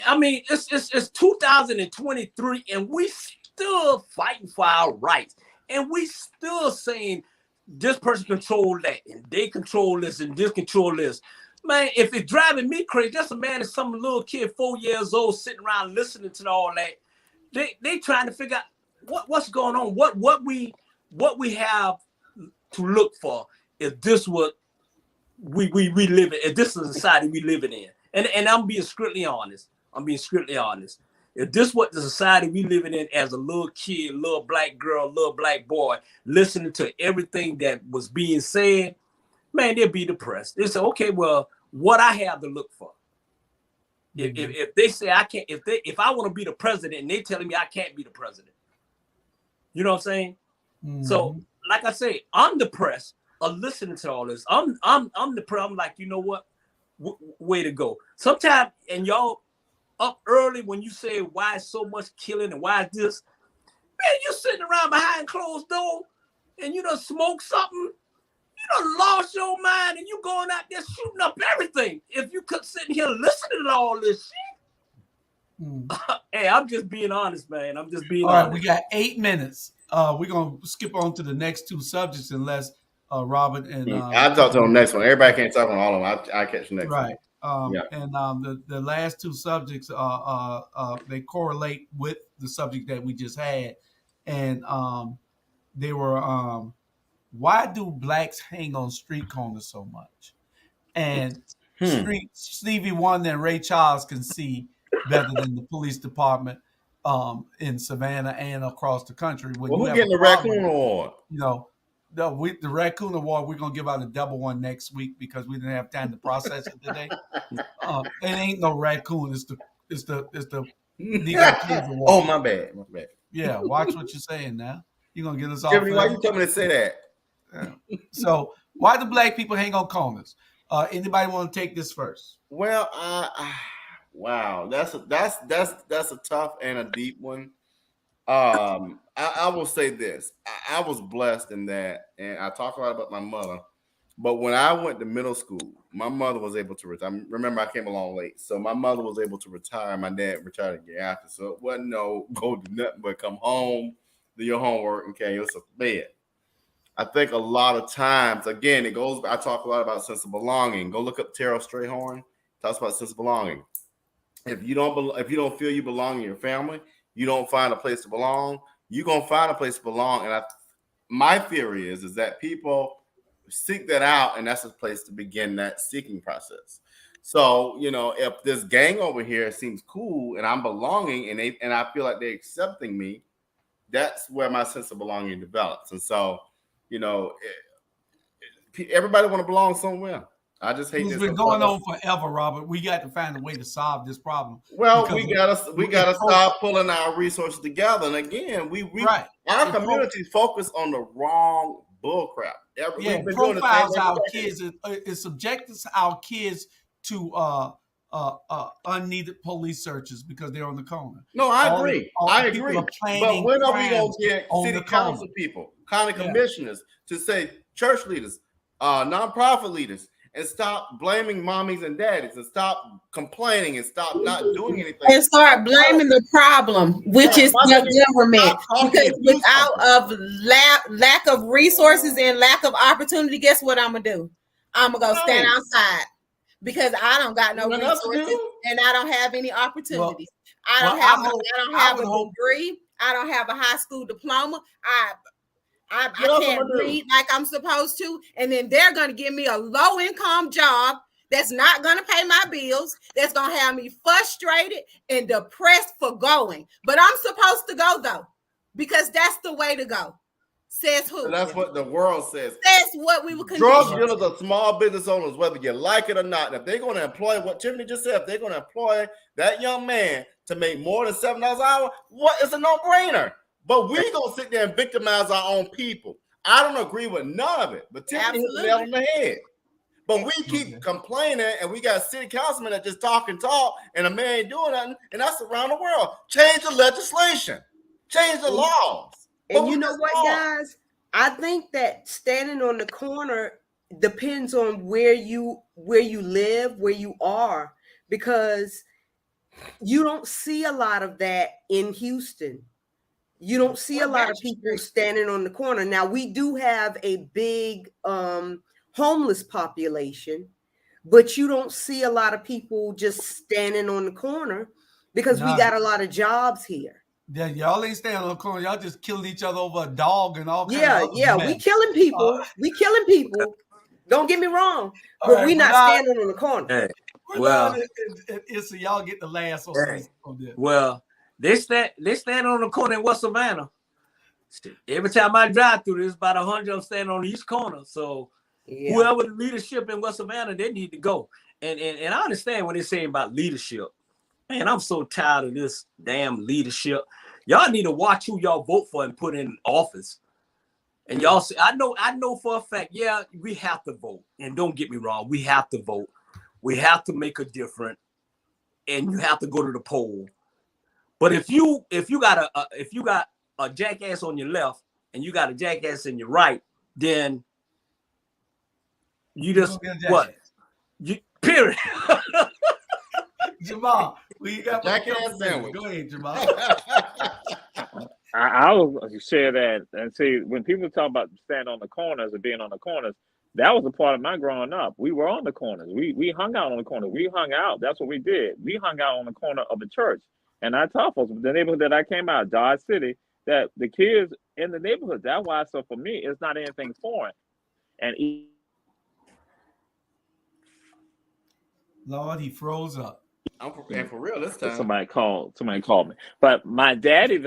I mean, it's 2023 and we still fighting for our rights. And we still saying this person control that and they control this and this control this. Man, if it's driving me crazy, that's a man and some little kid 4 years old sitting around listening to all that. They trying to figure out what's going on, what we have to look for. If this what we live in, if this is the society we living in, and I'm being strictly honest. If this what the society we living in as a little kid, little black girl, little black boy, listening to everything that was being said, man, they'll be depressed. They say, okay, well, what I have to look for. If they say I can't, if I want to be the president and they telling me I can't be the president, you know what I'm saying? Mm-hmm. So, like I say, I'm depressed of listening to all this. I'm depressed. I'm like, you know what? Way to go. Sometimes, and y'all up early when you say why is so much killing and why is this, man, you're sitting around behind closed door and you done smoke something. You done lost your mind and you going out there shooting up everything. If you could sit here listening to all this shit. Hey, I'm just being honest, man. I'm just being honest. All right, we got 8 minutes. We're going to skip on to the next two subjects unless Robert and... I'll talk to the next one. Everybody can't talk on all of them. I'll catch the next one. Right. And the last two subjects, they correlate with the subject that we just had. And they were... why do blacks hang on street corners so much? And Stevie Wonder and Ray Charles can see better than the police department in Savannah and across the country. Well, we're getting the Raccoon Award. You know, the Raccoon Award, we're going to give out a double one next week because we didn't have time to process it today. It ain't no raccoon. It's the Negro Kids Award. Oh, my bad. Yeah, watch what you're saying now. You're going to get us off. Why you tell me to say that? So why do black people hang on corners? Anybody want to take this first? Well, wow, that's a tough and a deep one. I will say this: I was blessed in that, and I talk a lot about my mother. But when I went to middle school, my mother was able to retire. Remember, I came along late, so my mother was able to retire. My dad retired a year after, so it wasn't no go do nothing but come home, do your homework, and carry yourself to bed. I think a lot of times, again, it goes. I talk a lot about sense of belonging. Go look up Terrell Strayhorn. Talks about sense of belonging. If you don't feel you belong in your family, you don't find a place to belong. You're gonna find a place to belong. And my theory is that people seek that out, and that's a place to begin that seeking process. So, you know, if this gang over here seems cool and I'm belonging, and I feel like they're accepting me, that's where my sense of belonging develops. And so, you know, everybody want to belong somewhere. I just hate this. It's been going on forever, Robert. We got to find a way to solve this problem. Well, we gotta start pulling our resources together. And again, our communities focus on the wrong bullcrap. It profiles our kids. It subjects our kids to unneeded police searches because they're on the corner. No, I agree. But when are we going to get city council people, county commissioners to say church leaders, nonprofit leaders, and stop blaming mommies and daddies and stop complaining and stop not doing anything and start blaming the problem, which is the government? Because without lack of resources and lack of opportunity, guess what I'm gonna do? I'm gonna go stand outside. Because I don't got no resources and I don't have any opportunities. I don't have a degree. I don't have a high school diploma. I can't read like I'm supposed to. And then they're going to give me a low income job that's not going to pay my bills. That's going to have me frustrated and depressed for going. But I'm supposed to go though, because that's the way to go. Says who? And that's what the world says. That's what we will Drug continue. dealers are small business owners, whether you like it or not. If they're going to employ what Tiffany just said, if they're going to employ that young man to make more than $7 an hour, what is a no-brainer? But we gonna sit there and victimize our own people. I don't agree with none of it, but Tiffany hit the nail on the head. But we keep complaining, and we got city councilmen that just talk, and a man ain't doing nothing, and that's around the world. Change the legislation, change the laws. And you know what, guys? I think that standing on the corner depends on where you live, where you are, because you don't see a lot of that in Houston. You don't see a lot of people standing on the corner. Now, we do have a big homeless population, but you don't see a lot of people just standing on the corner because we got a lot of jobs here. Yeah, y'all ain't standing on the corner. Y'all just killing each other over a dog and all kinds of we killing people. We killing people. Don't get me wrong, but right, we not standing on the corner. Hey, well, so y'all get the last on this. Well, they stand on the corner in West Savannah. Every time I drive through, there's about 100 of them standing on each corner. So whoever the leadership in West Savannah, they need to go. And I understand what they're saying about leadership. Man, I'm so tired of this damn leadership. Y'all need to watch who y'all vote for and put in office. And y'all say, I know for a fact, yeah, we have to vote. And don't get me wrong, we have to vote. We have to make a difference. And you have to go to the poll. But if you got a jackass on your left and you got a jackass in your right, then you just what? You period. Jamal, we got jackass sandwich. Go ahead, Jamal. I will share that and see when people talk about standing on the corners or being on the corners. That was a part of my growing up. We were on the corners. We hung out on the corner. We hung out. That's what we did. We hung out on the corner of the church. And I tell folks, the neighborhood that I came out, Dodge City, that the kids in the neighborhood, that's why. So for me, it's not anything foreign. And Lord, he froze up. And for real this time. Somebody called me. But my daddy,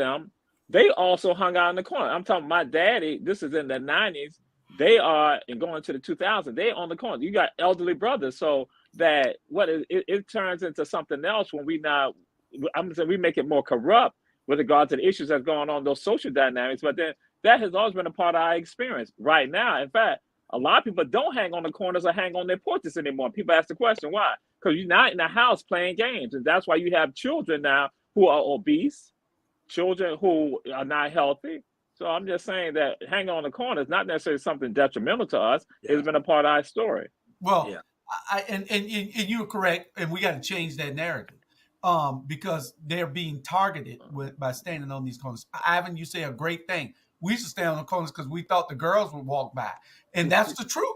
they also hung out in the corner. I'm talking my daddy, this is in the 90s. They are, and going to the 2000s, they on the corner. You got elderly brothers. So that it turns into something else when we make it more corrupt with regard to the issues that's going on, those social dynamics. But then that has always been a part of our experience. Right now, in fact, a lot of people don't hang on the corners or hang on their porches anymore. People ask the question, why? Because you're not in the house playing games. And that's why you have children now who are obese, children who are not healthy. So I'm just saying that hanging on the corner is not necessarily something detrimental to us. Yeah. It's been a part of our story. Well, and you're correct, and we got to change that narrative because they're being targeted by standing on these corners. Ivan, you say a great thing. We used to stand on the corners because we thought the girls would walk by, and that's the truth.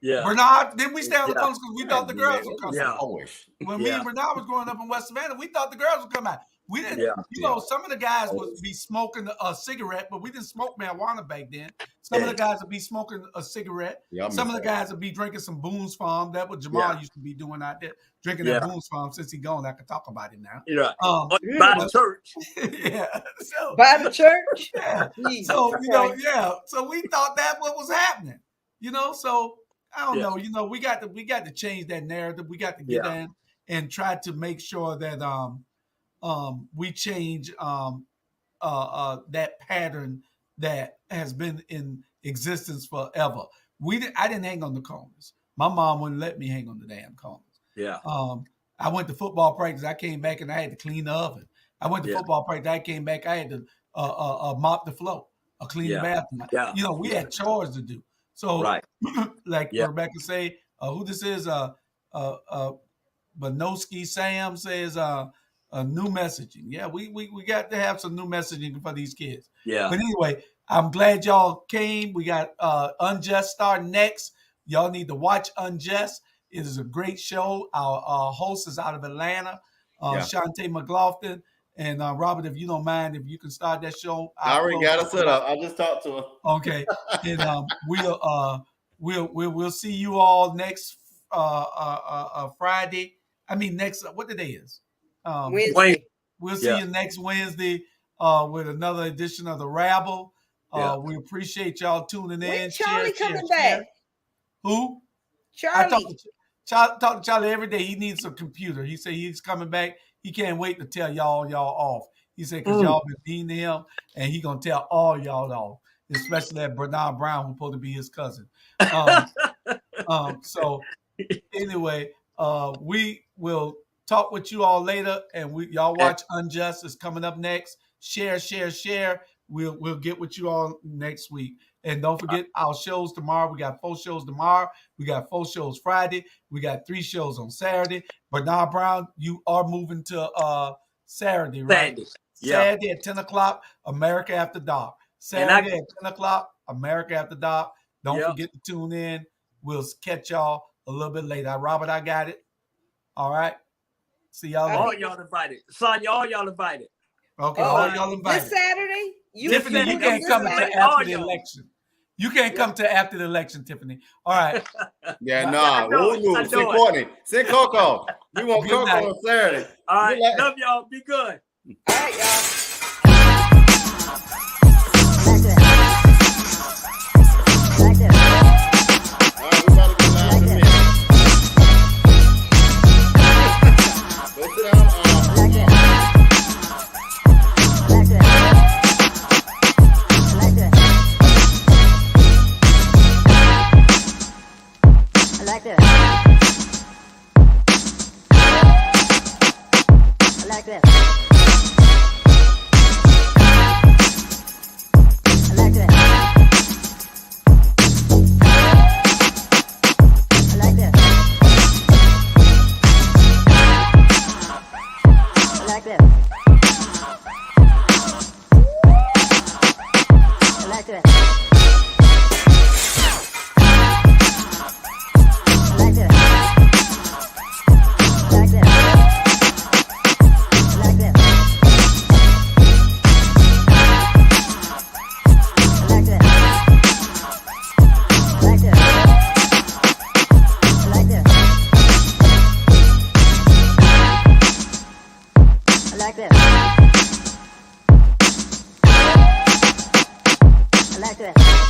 Yeah, Bernard, didn't we stand on the corners because we thought the girls would come by? When me and Bernard was growing up in West Savannah, we thought the girls would come by. We didn't, you know, some of the guys would be smoking a cigarette, but we didn't smoke marijuana back then. Some of the guys would be smoking a cigarette. Some of the guys would be drinking some Boone's Farm. That's what Jamal used to be doing out there, drinking that Boone's Farm. Since he's gone, I can talk about it now. By the church. So, by the church. So, you know, so we thought that's what was happening. You know, so I don't know. You know, we got to change that narrative. We got to get in and try to make sure that we change that pattern that has been in existence forever. I didn't hang on the corners. My mom wouldn't let me hang on the damn corners. I went to football practice. I came back and I had to clean the oven. I went to football practice. I came back. I had to mop the floor, clean the bathroom. You know, we had chores to do. So, like Rebecca say, who this is? Banoski Sam says, new messaging. Yeah, we got to have some new messaging for these kids. But anyway, I'm glad y'all came. We got Unjust starting next. Y'all need to watch Unjust. It is a great show. Our host is out of Atlanta, Shantae McLaughlin. And Robert, if you don't mind, if you can start that show. I already got it set up. I just talked to her. Okay. And we'll see you all next Friday. I mean next what the day is? Wednesday. We'll see you next Wednesday with another edition of the Rabble. Yeah. We appreciate y'all tuning in. When Charlie Share, coming share. back? Who? I talk to Charlie every day. He needs a computer. He said he's coming back. He can't wait to tell y'all off. He said because y'all been mean to him, and he gonna tell all y'all off, especially that Bernard Brown who's supposed to be his cousin. So anyway, we will talk with you all later, and y'all watch Unjust is coming up next. Share. We'll get with you all next week. And don't forget our shows tomorrow. We got 4 shows tomorrow. We got 4 shows Friday. We got 3 shows on Saturday. Bernard Brown, you are moving to Saturday, right? Saturday at 10 o'clock, America After Dark. Saturday at 10 o'clock, America After Dark. Don't forget to tune in. We'll catch y'all a little bit later. Robert, I got it. All right. See y'all later. All y'all invited. Sonya, all y'all invited. Okay, all y'all invited. This Saturday? Tiffany, you can't come until after the election. You can't come to after the election, Tiffany. All right. Yeah, nah. We'll move. Send Courtney. Send Coco. We want Coco on Saturday. All right. Love y'all. Be good. All right, y'all. like that.